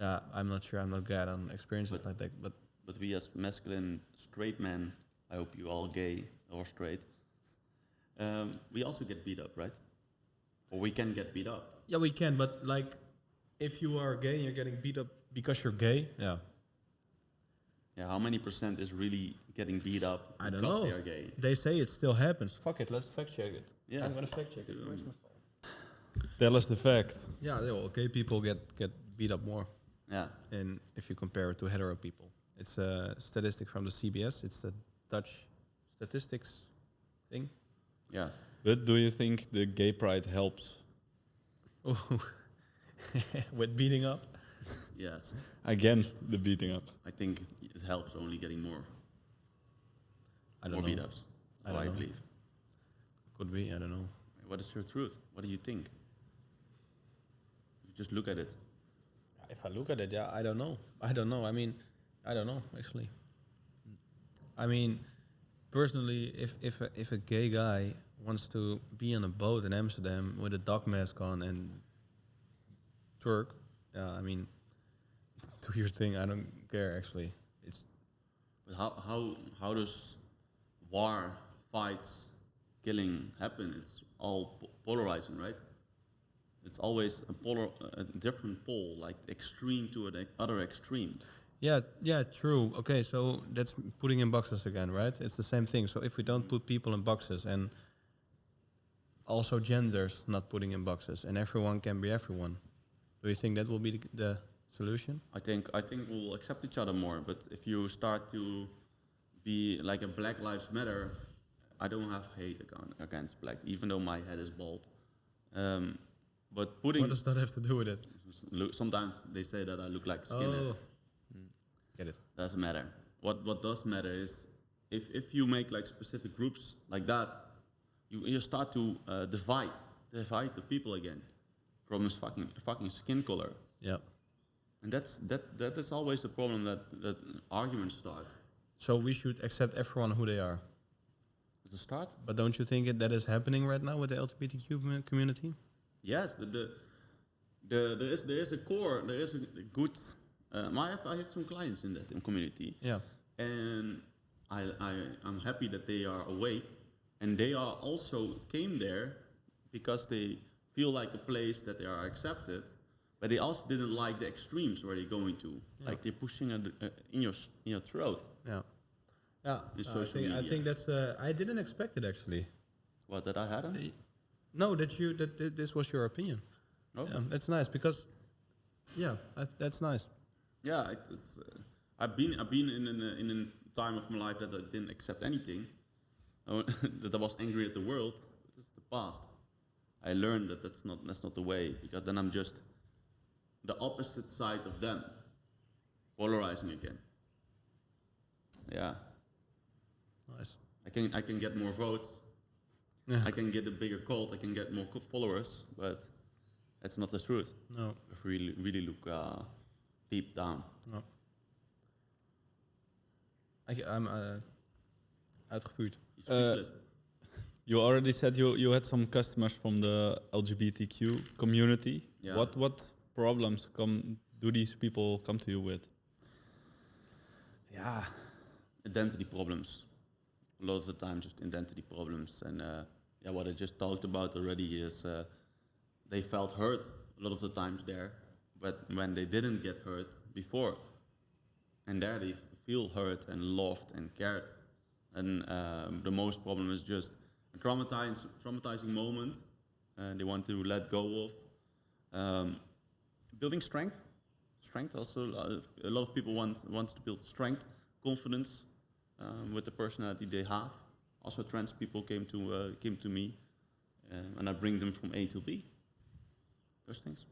I'm not sure. I'm not glad on experiences like that. But we as masculine straight men, I hope you all gay or straight, we also get beat up, right? Or we can get beat up. Yeah, we can. But like, if you are gay and you're getting beat up because you're gay, yeah. Yeah, how many % is really getting beat up I don't because know. they are gay? They say it still happens. Fuck it, let's fact check it. Yeah. I'm gonna fact check it. Where's my phone? Tell us the fact. Yeah, well, gay people get beat up more, Yeah. and if you compare it to hetero people, it's a statistic from the CBS. It's the Dutch statistics thing. Yeah. But do you think the gay pride helps With beating up. Yes. against the beating up? I think it helps only getting more I don't more know. beat ups. I don't know. believe. Could be. I don't know. What is your truth? What do you think? You just look at it. If I look at it, yeah, I don't know. I don't know. I mean, I don't know actually. I mean, personally, if a gay guy wants to be on a boat in Amsterdam with a dog mask on and twerk, I mean, do your thing. I don't care actually. It's But how does war, fights, killing happen? It's all polarizing, right? It's always a different pole, like extreme to the other extreme. yeah, true. Okay, so that's putting in boxes again, right? It's the same thing. So if we don't put people in boxes and also genders not putting in boxes and everyone can be everyone, do you think that will be the solution? I think we'll accept each other more. But if you start to be like a Black Lives Matter, I don't have hate against blacks, even though my head is bald. But putting What does that have to do with it? sometimes they say that I look like a skinhead. Oh, get it. Doesn't matter. What does matter is if you make like specific groups like that, you start to divide the people again from his fucking skin color. Yeah. And that is always the problem that arguments start. So we should accept everyone who they are. At the start, But don't you think that is happening right now with the LGBTQ community? yes, there is a core, there is a good. I had some clients in that community, Yeah. and I'm happy that they are awake, and they are also came there because they feel like a place that they are accepted, but they also didn't like the extremes where they're going to, like they're pushing in your throat. Yeah. Yeah. In social I media. think that's. I didn't expect it actually. What that I had? No, that this was your opinion. Okay. Yeah, that's nice because. Yeah, that's nice. Yeah, it's, I've been in a time of my life that I didn't accept anything, that I was angry at the world. This is the past. I learned that that's not the way, because then I'm just the opposite side of them, polarizing again. Yeah, Nice. I can get more votes. Yeah. I can get a bigger cult. I can get more followers, but that's not the truth. No. If we really look deep down. No. I'm uitgevuurd. Speechless. You already said you had some customers from the LGBTQ community. Yeah. What problems do these people come to you with? Yeah, identity problems. A lot of the time, just identity problems. And what I just talked about already is they felt hurt a lot of the times there, but when they didn't get hurt before, and there they feel hurt and loved and cared. And the most problem is just a traumatizing moment they want to let go of. Building strength. Strength also, a lot of people want to build strength, confidence with the personality they have. Also, trans people came to me, and I bring them from A to B. Those things.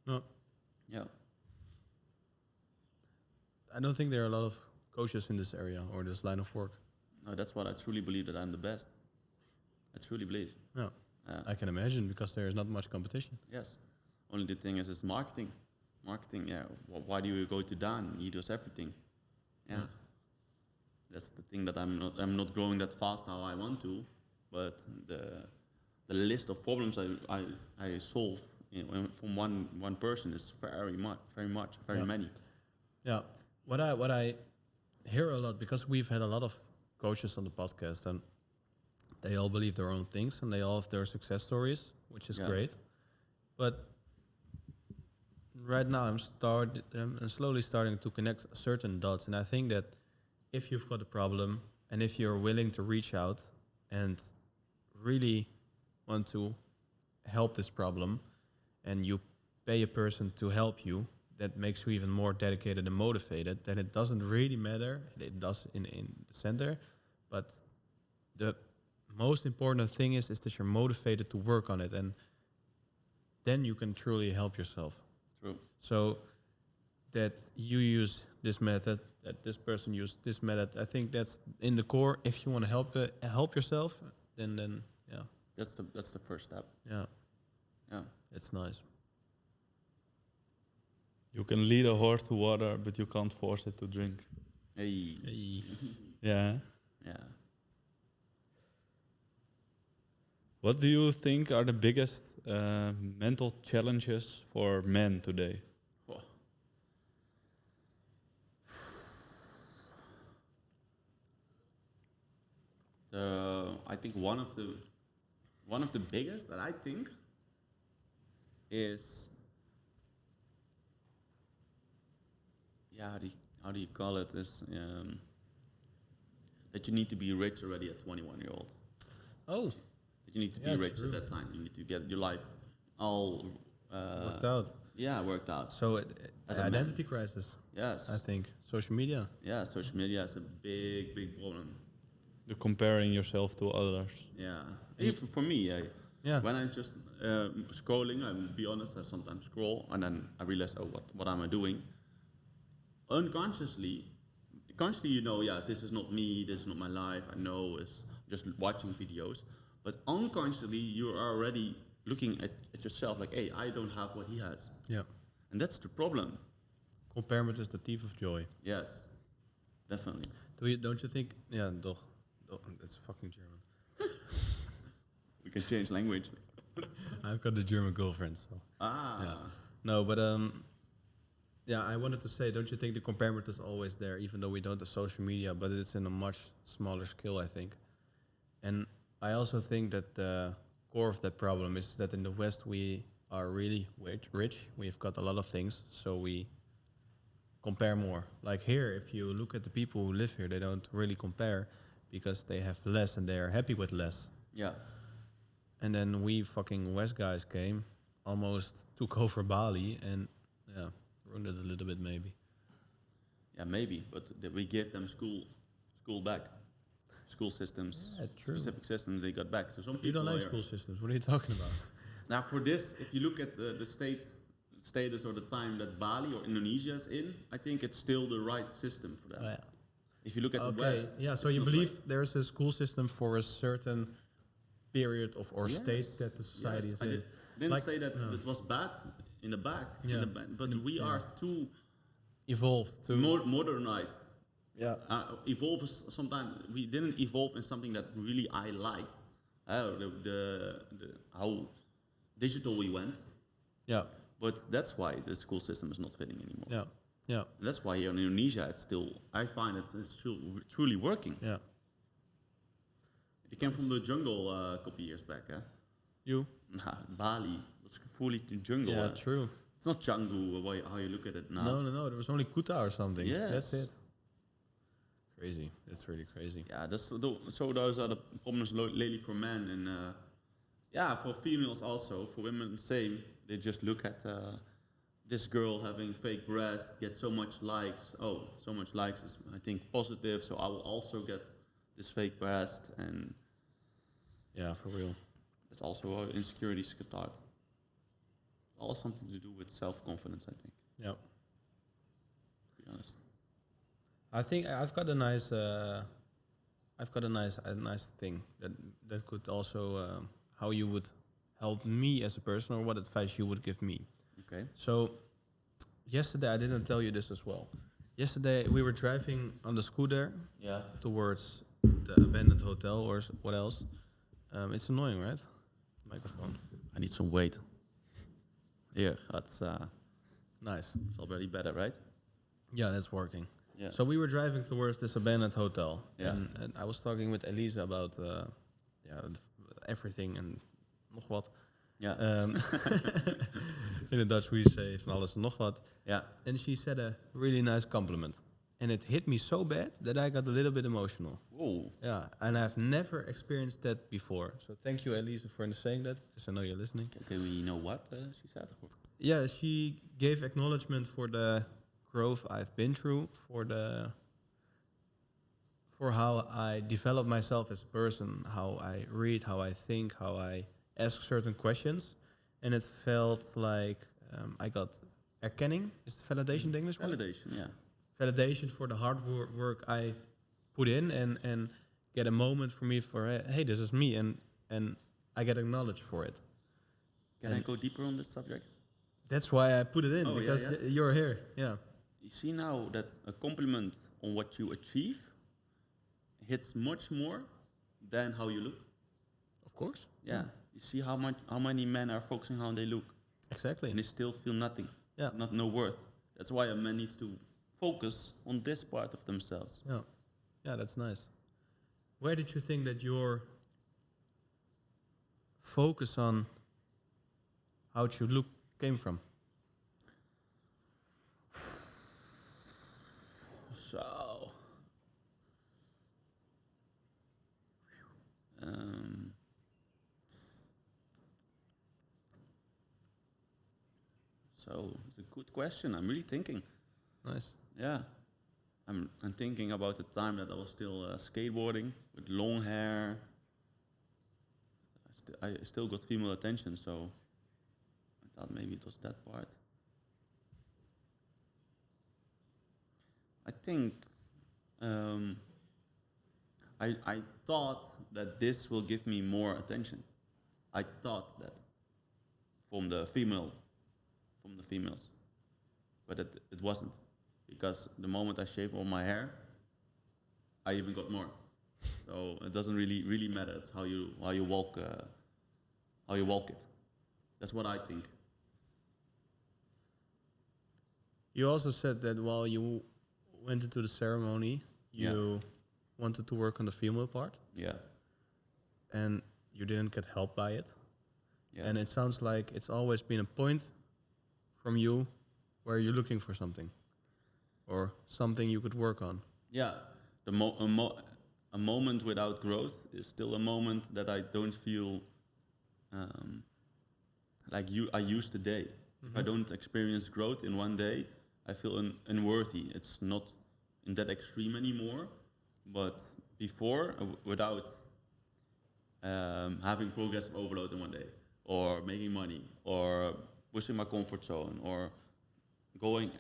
No. Yeah. I don't think there are a lot of coaches in this area or this line of work. No, that's what I truly believe, that I'm the best. I truly believe. No. I can imagine because there is not much competition. Yes. Only the thing is marketing. Marketing, yeah. Why do you go to Daan? He does everything. Yeah. That's the thing that I'm not growing that fast how I want to, but the list of problems I solve from one person is very many. Yeah. What I hear a lot, because we've had a lot of coaches on the podcast, and they all believe their own things and they all have their success stories, which is great. But right now I'm slowly starting to connect certain dots, and I think that if you've got a problem and if you're willing to reach out and really want to help this problem, and you pay a person to help you, that makes you even more dedicated and motivated, then it doesn't really matter. It does in the center, but the most important thing is that you're motivated to work on it, and then you can truly help yourself. True. So that you use this method, that this person used this method, I think that's in the core. If you want to help yourself, then yeah. That's the first step. Yeah. Yeah. It's nice. You can lead a horse to water, but you can't force it to drink. Hey. Yeah. Yeah. What do you think are the biggest mental challenges for men today? I think one of the biggest that I think is, how do you call it? Is that you need to be rich already at 21-year-old. Oh, That you need to be rich at that time. You need to get your life all worked out. Yeah, worked out. So As a identity crisis, Yes. I think. Social media. Yeah, social media is a big problem. You're comparing yourself to others. Yeah. Even for me, Yeah. when I'm just scrolling, I'll be honest, I sometimes scroll and then I realize, oh, what am I doing? Consciously, you know, this is not me, this is not my life. I know it's just watching videos. But unconsciously, you are already looking at yourself like, hey, I don't have what he has. Yeah. And that's the problem. Comparison is the thief of joy. Yes, definitely. Don't you think? Yeah, doch. That's fucking German. We can change language. I've got a German girlfriend, so. Yeah. No, but I wanted to say, don't you think the comparison is always there, even though we don't have social media, but it's in a much smaller scale, I think. And I also think that the core of that problem is that in the West we are really rich. We've got a lot of things, so we compare more. Like here, if you look at the people who live here, they don't really compare because they have less and they are happy with less. Yeah. And then we fucking West guys came, almost took over Bali, and ruined it a little bit maybe. Yeah, maybe, but we gave them school back. School systems, specific systems they got back. So some people You don't like school systems. What are you talking about? Now for this, if you look at the status or the time that Bali or Indonesia is in, I think it's still the right system for them. Oh, yeah. If you look at the West, so you believe there's a school system for a certain period or state that the society is in. I didn't say that it was bad in the back, but we are too evolved, too modernized. Yeah. Evolve is sometimes we didn't evolve in something that really I liked. The how digital we went. Yeah. But that's why the school system is not fitting anymore. Yeah. Yeah. And that's why here in Indonesia, I find it's still truly working. Yeah. You came from the jungle a couple years back, huh? You? Nah, Bali was fully jungle. Yeah, true. It's not jungle how you look at it now. No. There was only Kuta or something. Yes. That's it. Crazy. That's really crazy. Yeah, so those are the problems lately for men, and for females also. For women, the same. They just look at this girl having fake breasts, get so much likes. Oh, so much likes is, I think, positive. So I will also get this fake breast, and yeah, for real. it's also how insecurities start. All something to do with self-confidence, I think. Yeah. To be honest. I think I've got a nice thing that could also how you would help me as a person, or what advice you would give me. Okay. So yesterday I didn't tell you this as well. Yesterday we were driving on the scooter Yeah. towards the abandoned hotel or what else. It's annoying, right? Microphone. I need some weight. Here, that's Nice. it's already better, right? Yeah, that's working. Yeah. So we were driving towards this abandoned hotel, Yeah. and I was talking with Elisa about everything and nog wat. Yeah. In het Dutch we say van alles en nog wat. Yeah. And she said a really nice compliment. And it hit me so bad that I got a little bit emotional. Whoa. Yeah, and I've never experienced that before. So thank you, Elisa, for saying that, because I know you're listening. Okay, we know what she said. Yeah, she gave acknowledgement for the growth I've been through, for how I develop myself as a person, how I read, how I think, how I ask certain questions. And it felt like I got erkenning. Is it validation the English word? Validation, yeah. Validation for the hard work I put in, and get a moment for me for, hey, this is me, and I get acknowledged for it. Can I go deeper on this subject? That's why I put it in, Oh, because yeah. you're here. Yeah. You see now that a compliment on what you achieve hits much more than how you look. Of course. Yeah. You see how many men are focusing on how they look, Exactly. and they still feel nothing. Yeah. No worth. That's why a man needs to focus on this part of themselves. Yeah. Yeah, that's nice. Where did you think that your focus on how it should look came from? So, it's a good question. I'm really thinking. Nice. Yeah, I'm thinking about the time that I was still skateboarding with long hair. I still got female attention, so I thought maybe it was that part. I think I thought that this will give me more attention. I thought that from the females, but it wasn't, because the moment I shaved all my hair, I even got more. So it doesn't really matter. It's how you walk it. That's what I think. You also said that while you went into the ceremony, you wanted to work on the female part, Yeah. and you didn't get help by it. Yeah. And it sounds like it's always been a point from you where you're looking for something, or something you could work on. Yeah, a moment without growth is still a moment that I don't feel like I used today. If I don't experience growth in one day, I feel unworthy. It's not in that extreme anymore, but before, without having progressive overload in one day, or making money, or pushing my comfort zone, or going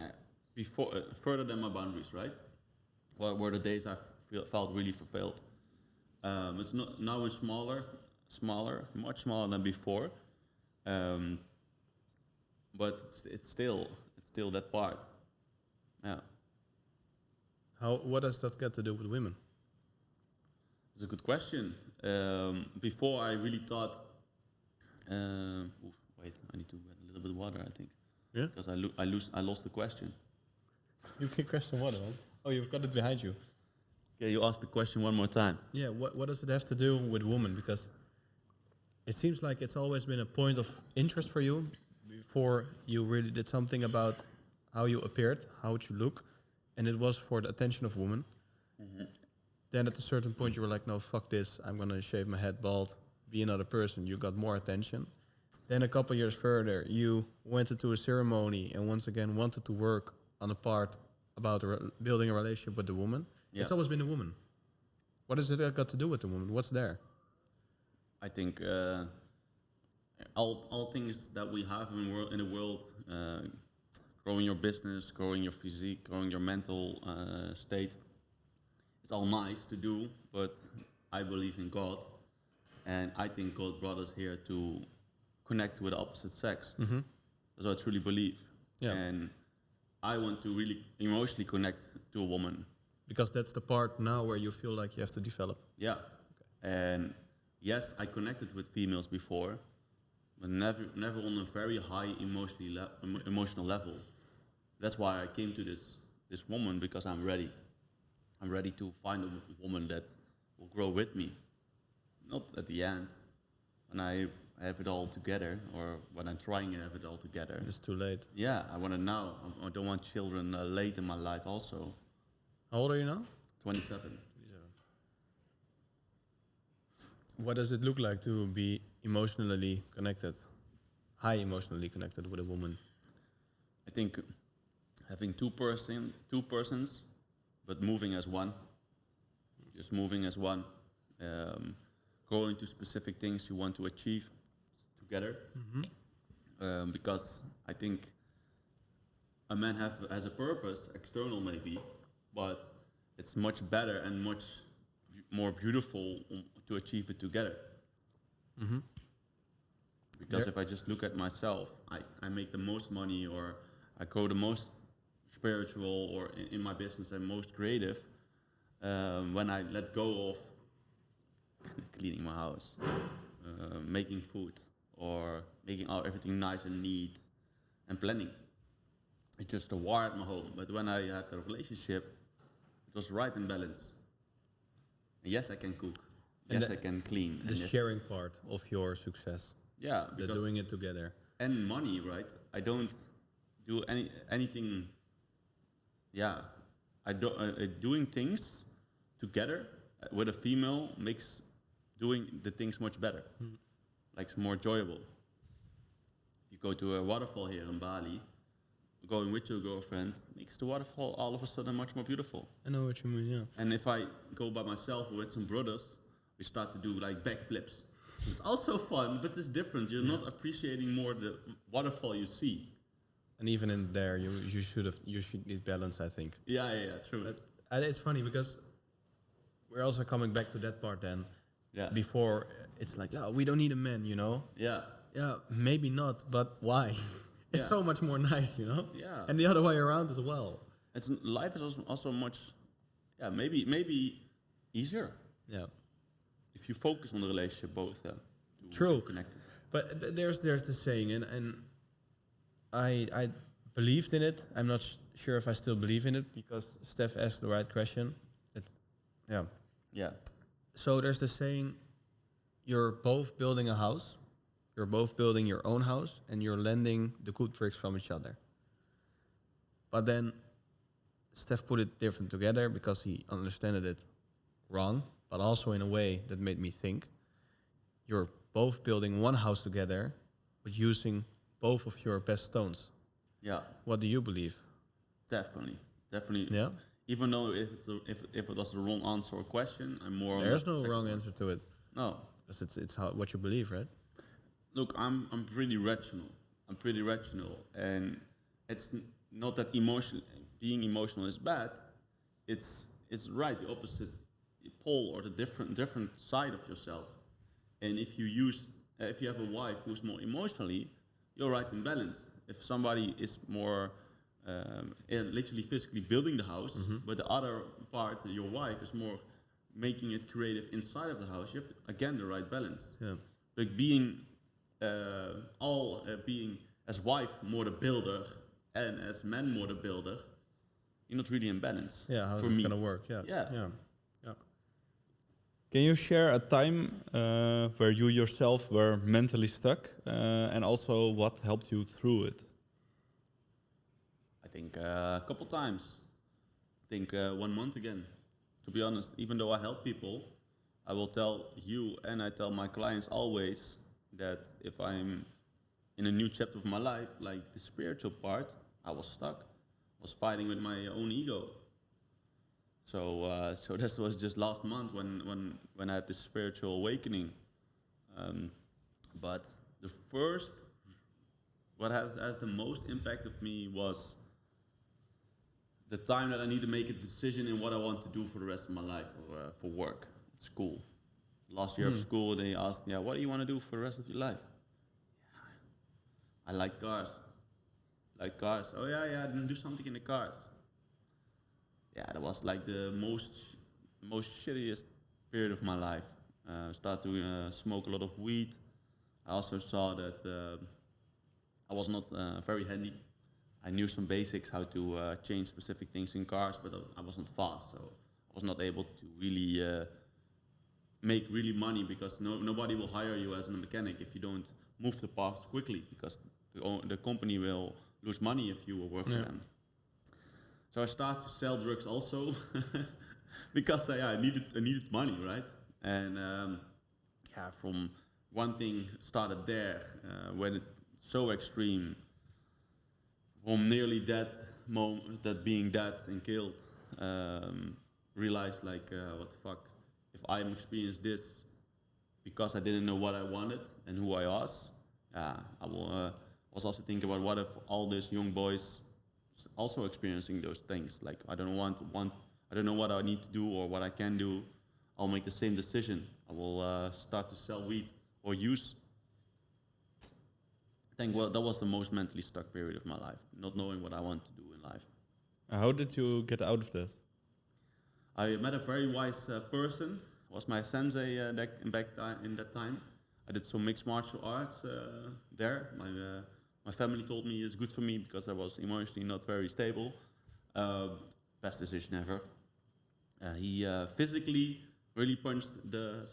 further than my boundaries, right? Were the days I felt really fulfilled. It's not now it's smaller, much smaller than before, but it's still that part. Yeah, What does that got to do with women? it's a good question. Before I really thought, wait, I need to get a little bit of water, I think. Yeah. Because I lost the question. You can question what, man? Oh, you've got it behind you. Okay, you asked the question one more time. Yeah, what does it have to do with women? Because it seems like it's always been a point of interest for you before you really did something about how you appeared, how would you look, and it was for the attention of women. Mm-hmm. Then at a certain point you were like, no, fuck this, I'm gonna shave my head bald, be another person. You got more attention. Then a couple years further, you went into a ceremony and once again wanted to work on a part about building a relationship with the woman. Yeah. It's always been a woman. What has it got to do with the woman? What's there? I think all things that we have in the world, growing your business, growing your physique, growing your mental state, it's all nice to do, but I believe in God, and I think God brought us here to connect with the opposite sex. Mm-hmm. That's what I truly believe. Yeah. And I want to really emotionally connect to a woman. Because that's the part now where you feel like you have to develop. Yeah. And yes, I connected with females before, but never on a very high emotional level. That's why I came to this woman, because I'm ready. I'm ready to find a woman that will grow with me. Not at the end, when I have it all together, or when I'm trying to have it all together. It's too late. Yeah, I want it now. I don't want children late in my life also. How old are you now? 27. What does it look like to be emotionally connected, high emotionally connected with a woman? I think having two persons, but moving as one. Just moving as one. Going to specific things you want to achieve together. Because I think a man has a purpose, external maybe, but it's much better and much more beautiful to achieve it together. Because if I just look at myself, I make the most money, or I grow the most spiritual, or in my business and most creative, when I let go of cleaning my house, making food, or making everything nice and neat, and planning. It's just a war at my home. But when I had a relationship, it was right in balance. And yes, I can cook. And Yes, I can clean. The And yes, sharing part of your success, yeah, the because doing it together. and money, right? I don't do anything. Yeah, doing things together with a female makes doing the things much better. Like it's more enjoyable. If you go to a waterfall here in Bali, going with your girlfriend makes the waterfall all of a sudden much more beautiful. I know what you mean, yeah. And if I go by myself or with some brothers, we start to do like backflips. It's also fun, but it's different. You're not appreciating more the waterfall you see. And even in there, you should need balance, I think. Yeah, true. But it's funny because we're also coming back to that part then. Yeah. Before it's like, yeah, we don't need a man, you know. Yeah. Yeah, maybe not, but why? It's Yeah. so much more nice, you know. Yeah. And the other way around as well. Life is also much, maybe easier Yeah. if you focus on the relationship both. To True. Connected. But there's the saying, and I believed in it. I'm not sure if I still believe in it, because Steph asked the right question. Yeah. Yeah. So there's the saying, you're both building a house, you're both building your own house, and you're lending the good bricks from each other. But then Steph put it different together because he understood it wrong, but also in a way that made me think. You're both building one house together, but using both of your best stones. Yeah. What do you believe? Definitely. Yeah? Even though if it was the wrong answer or question, I'm more. There's no wrong answer to it. No. Because it's what you believe, right? Look, I'm pretty rational. And it's not that being emotional is bad. It's right, the opposite pole, or the different side of yourself. And if you have a wife who's more emotionally, you're right in balance. If somebody is more literally physically building the house, but the other part, your wife, is more making it creative inside of the house, you have to, again, the right balance. Yeah. Like being as wife more the builder and as man more the builder, you're not really in balance. Yeah, how's for it me. gonna work? Yeah. Yeah. Yeah. Can you share a time where you yourself were mentally stuck, and also what helped you through it? I think a couple times. I think 1 month again. To be honest, even though I help people, I will tell you and I tell my clients always that if I'm in a new chapter of my life, like the spiritual part, I was stuck. I was fighting with my own ego. So this was just last month when I had this spiritual awakening. But the first, what has the most impact of me was the time that I need to make a decision in what I want to do for the rest of my life for work, school. Last year of school, they asked, what do you want to do for the rest of your life? I like cars. Like cars. Oh yeah, I didn't do something in the cars. Yeah, that was like the most shittiest period of my life. Started to smoke a lot of weed. I also saw that I was not very handy. I knew some basics how to change specific things in cars, but I wasn't fast, so I was not able to really make really money because nobody will hire you as a mechanic if you don't move the parts quickly because the company will lose money if you will work for them. So I started to sell drugs also because I needed money, right? And from one thing started there when it's so extreme, from nearly dead moment, that being dead and killed, realized like what the fuck, if I'm experiencing this because I didn't know what I wanted and who I was, I will was also thinking about what if all these young boys also experiencing those things. Like I don't know what I need to do or what I can do. I'll make the same decision. I will start to sell weed or use. I think that was the most mentally stuck period of my life, not knowing what I want to do in life. How did you get out of that? I met a very wise person. Was my sensei in that time. I did some mixed martial arts there. My family told me it's good for me because I was emotionally not very stable. Best decision ever. He physically really punched the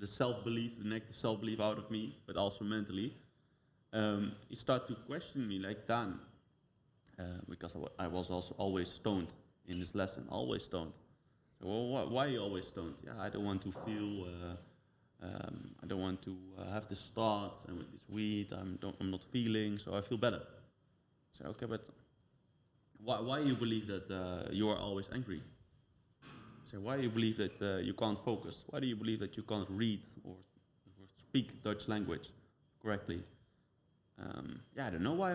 self-belief, the negative self-belief out of me, but also mentally. He started to question me like, Daan, because I was also always stoned in this lesson, always stoned. So, well, why are you always stoned? Yeah, I don't want to feel, I don't want to have these thoughts, and with this weed, I'm not feeling, so I feel better. So, okay, but why you believe that you are always angry? So why do you believe that you can't focus? Why do you believe that you can't read or speak Dutch language correctly? I don't know why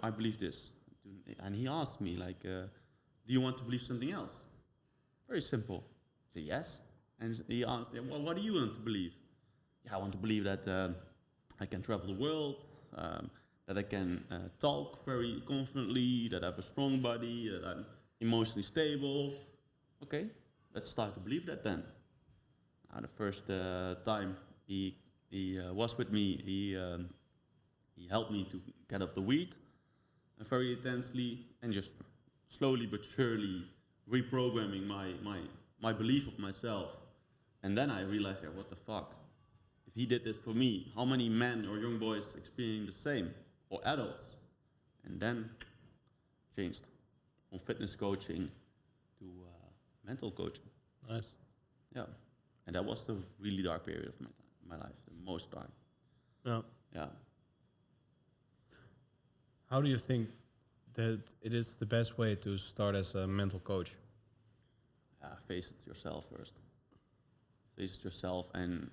I believe this. And he asked me, like, do you want to believe something else? Very simple. I said, yes. And he asked, well, what do you want to believe? Yeah, I want to believe that I can travel the world, that I can talk very confidently, that I have a strong body, that I'm emotionally stable. Okay, let's start to believe that then. The first time he was with me, he helped me to get off the weed very intensely and just slowly but surely reprogramming my belief of myself. And then I realized, what the fuck? If he did this for me, how many men or young boys experiencing the same, or adults? And then changed from fitness coaching to mental coaching. Nice. Yeah, and that was the really dark period of my life, the most dark. Yeah. Yeah. How do you think that it is the best way to start as a mental coach? Face it yourself first. Face it yourself, and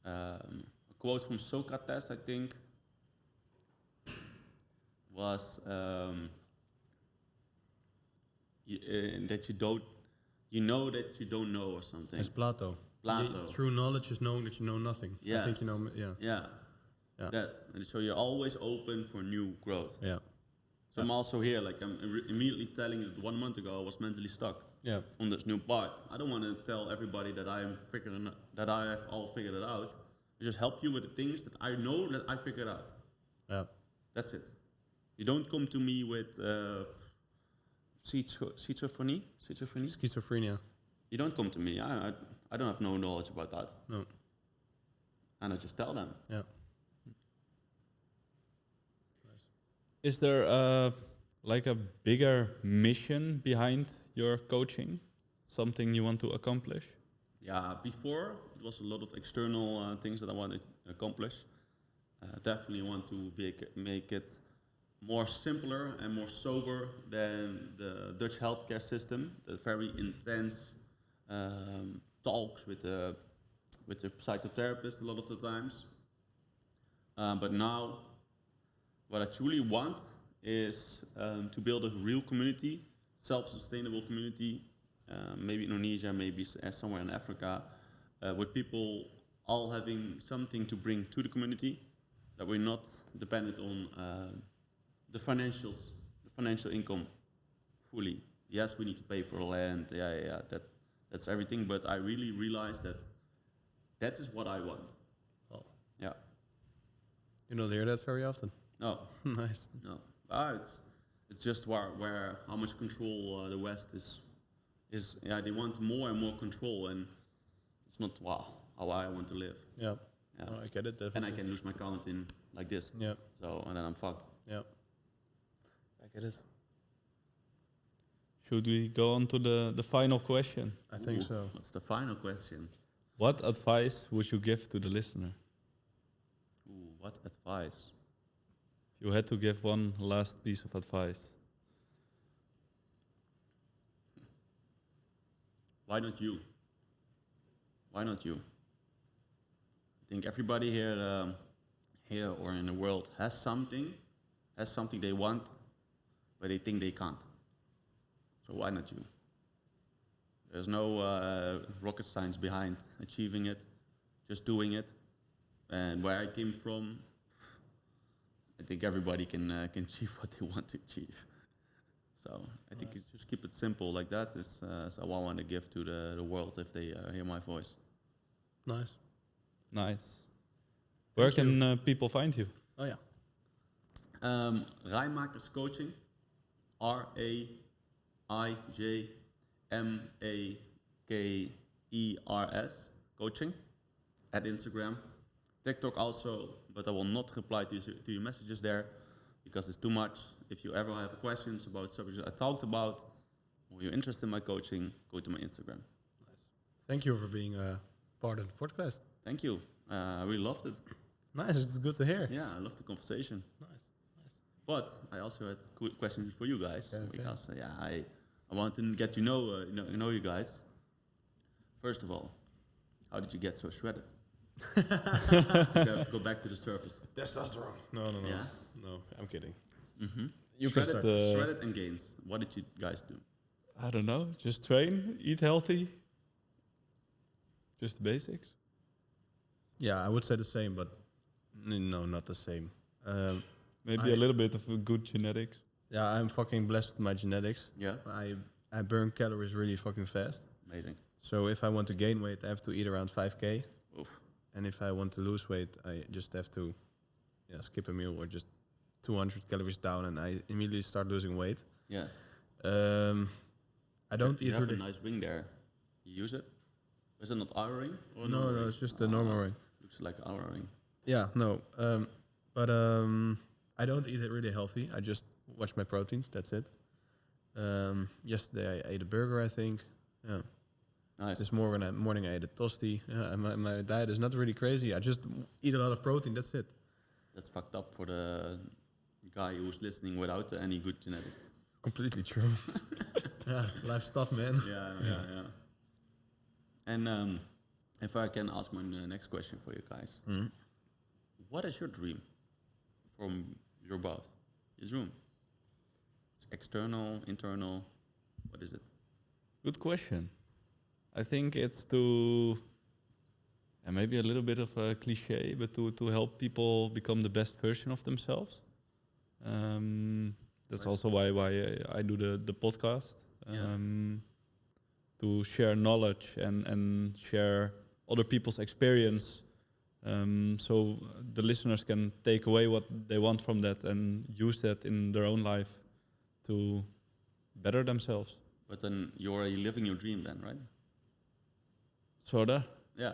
a quote from Socrates, I think, was that you know that you don't know or something. As Plato. Plato. True knowledge is knowing that you know nothing. Yes. I think you know. Yeah. Yeah. That. And so you're always open for new growth. Yeah. So I'm also here, like I'm immediately telling you that 1 month ago I was mentally stuck on this new part. I don't want to tell everybody that I have all figured it out. I just help you with the things that I know that I figured out. Yeah. That's it. You don't come to me with schizophrenia. Schizophrenia. You don't come to me. I don't have no knowledge about that. No. And I just tell them. Yeah. Is there like a bigger mission behind your coaching? Something you want to accomplish? Yeah, before it was a lot of external things that I wanted to accomplish. Definitely want to make it more simpler and more sober than the Dutch healthcare system. The very intense talks with the psychotherapist a lot of the times. But now, what I truly want is to build a real community, self-sustainable community, maybe Indonesia, maybe somewhere in Africa, with people all having something to bring to the community, that we're not dependent on the financial income, fully. Yes, we need to pay for land. Yeah. That's everything. But I really realized that is what I want. Oh. Yeah. You don't hear that very often. No. Nice. No. It's just where how much control the West is. They want more and more control, and it's not how I want to live. Yeah. Yeah. Oh, I get it, definitely. And I can lose my account in like this. Yeah. So and then I'm fucked. Yeah. I get it. Should we go on to the final question? I think Ooh, so. What's the final question? What advice would you give to the listener? Ooh, what advice? If you had to give one last piece of advice. Why not you? Why not you? I think everybody here or in the world has something they want, but they think they can't. So why not you? There's no rocket science behind achieving it, just doing it. And where I came from, I think everybody can achieve what they want to achieve. So I think just keep it simple like that is what I want to give to the world if they hear my voice. Nice. Nice. Where Thank you. can people find you? Oh, yeah. Raijmakers Coaching, RAIJMAKERS Coaching at Instagram. TikTok also, but I will not reply to your messages there because it's too much. If you ever have questions about subjects I talked about, or you're interested in my coaching, go to my Instagram. Nice. Thank you for being part of the podcast. Thank you. I really loved it. Nice. It's good to hear. Yeah, I loved the conversation. Nice. Nice. But I also had questions for you guys Okay. because I want to get to know you guys. First of all, how did you get so shredded? Go back to the surface. Testosterone. No. Yeah? No, I'm kidding. Mm-hmm. You can Shredded, start. shredded and gains. What did you guys do? I don't know. Just train, eat healthy. Just the basics. Yeah, I would say the same, but no, not the same. Maybe a little bit of good genetics. Yeah, I'm fucking blessed with my genetics. Yeah, I burn calories really fucking fast. amazing. So if I want to gain weight, I have to eat around 5K. Oof. And if I want to lose weight, I just have to skip a meal or just 200 calories down, and I immediately start losing weight. Yeah. I don't You eat have really. a nice ring there. You use it? Is it not our ring? Or No, it's just a normal ring. Looks like our ring. Yeah, no. But I don't eat it really healthy. I just watch my proteins. That's it. Yesterday I ate a burger, I think. Yeah. Nice. This morning I ate a toasty. Yeah, my diet is not really crazy. I just eat a lot of protein. That's it. That's fucked up for the guy who's listening without any good genetics. Completely true. Yeah, life stuff, man. Yeah. And if I can ask my next question for you guys. Mhm. What is your dream from your both? Your dream? It's external, internal. What is it? Good question. I think it's to, and maybe a little bit of a cliche, but to help people become the best version of themselves. That's Right. also why I do the podcast. Yeah. To share knowledge and share other people's experience, so the listeners can take away what they want from that and use that in their own life to better themselves. But then you're already living your dream then, right? Sorta. Yeah.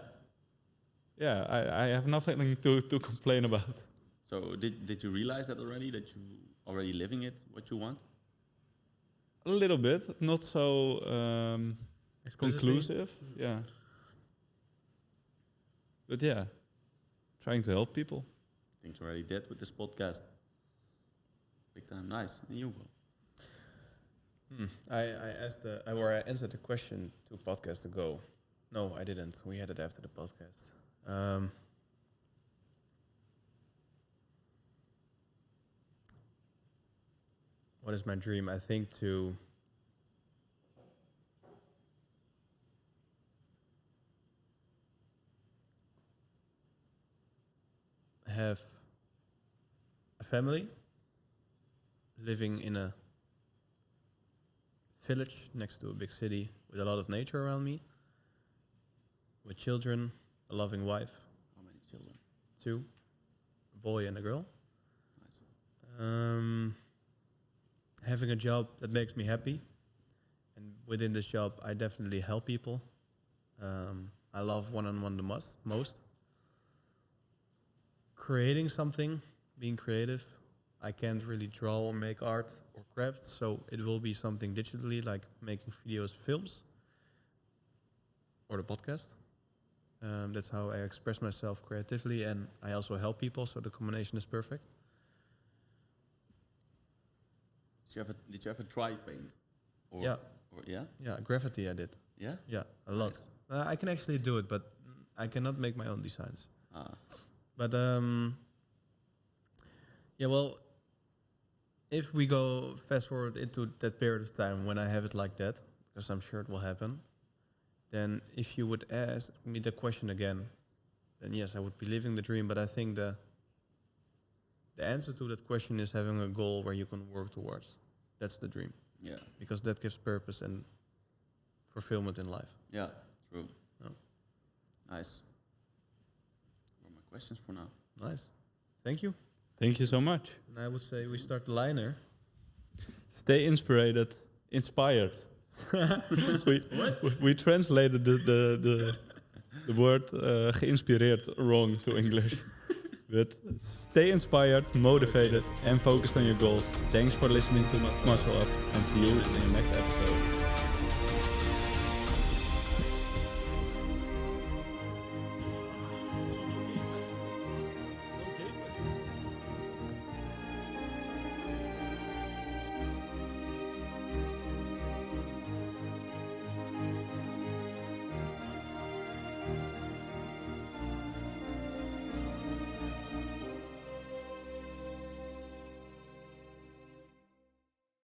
Yeah, I have nothing to complain about. So did you realize that already, that you already living it, what you want? A little bit, not so Explicitly? conclusive. Yeah. But yeah, trying to help people. I think you already did with this podcast. Big time, nice. And you go. I answered the question 2 podcasts ago. No, I didn't. We had it after the podcast. What is my dream? I think to have a family living in a village next to a big city with a lot of nature around me, with children, a loving wife. How many children? 2, a boy and a girl. Nice. Having a job that makes me happy, and within this job I definitely help people. I love one-on-one the most. Creating something, being creative. I can't really draw or make art or craft, so it will be something digitally, like making videos, films, or the podcast. That's how I express myself creatively, and I also help people, so the combination is perfect. Did you ever try paint? Or, Yeah. Or, yeah? Yeah, graffiti I did. Yeah? Yeah, a lot. Nice. I can actually do it, but I cannot make my own designs. Ah. But yeah, well, if we go fast forward into that period of time when I have it like that, because I'm sure it will happen, then if you would ask me the question again, then yes, I would be living the dream. But I think the answer to that question is having a goal where you can work towards. That's the dream, Yeah. because that gives purpose and fulfillment in life. Yeah, true. Oh. Nice. What are my questions for now? Nice. Thank you. Thank you so much. And I would say we start the liner. Stay inspired. We translated the word geïnspireerd wrong to English. But stay inspired, motivated, and focused on your goals. Thanks for listening to Muscle Up, and see you in the next episode.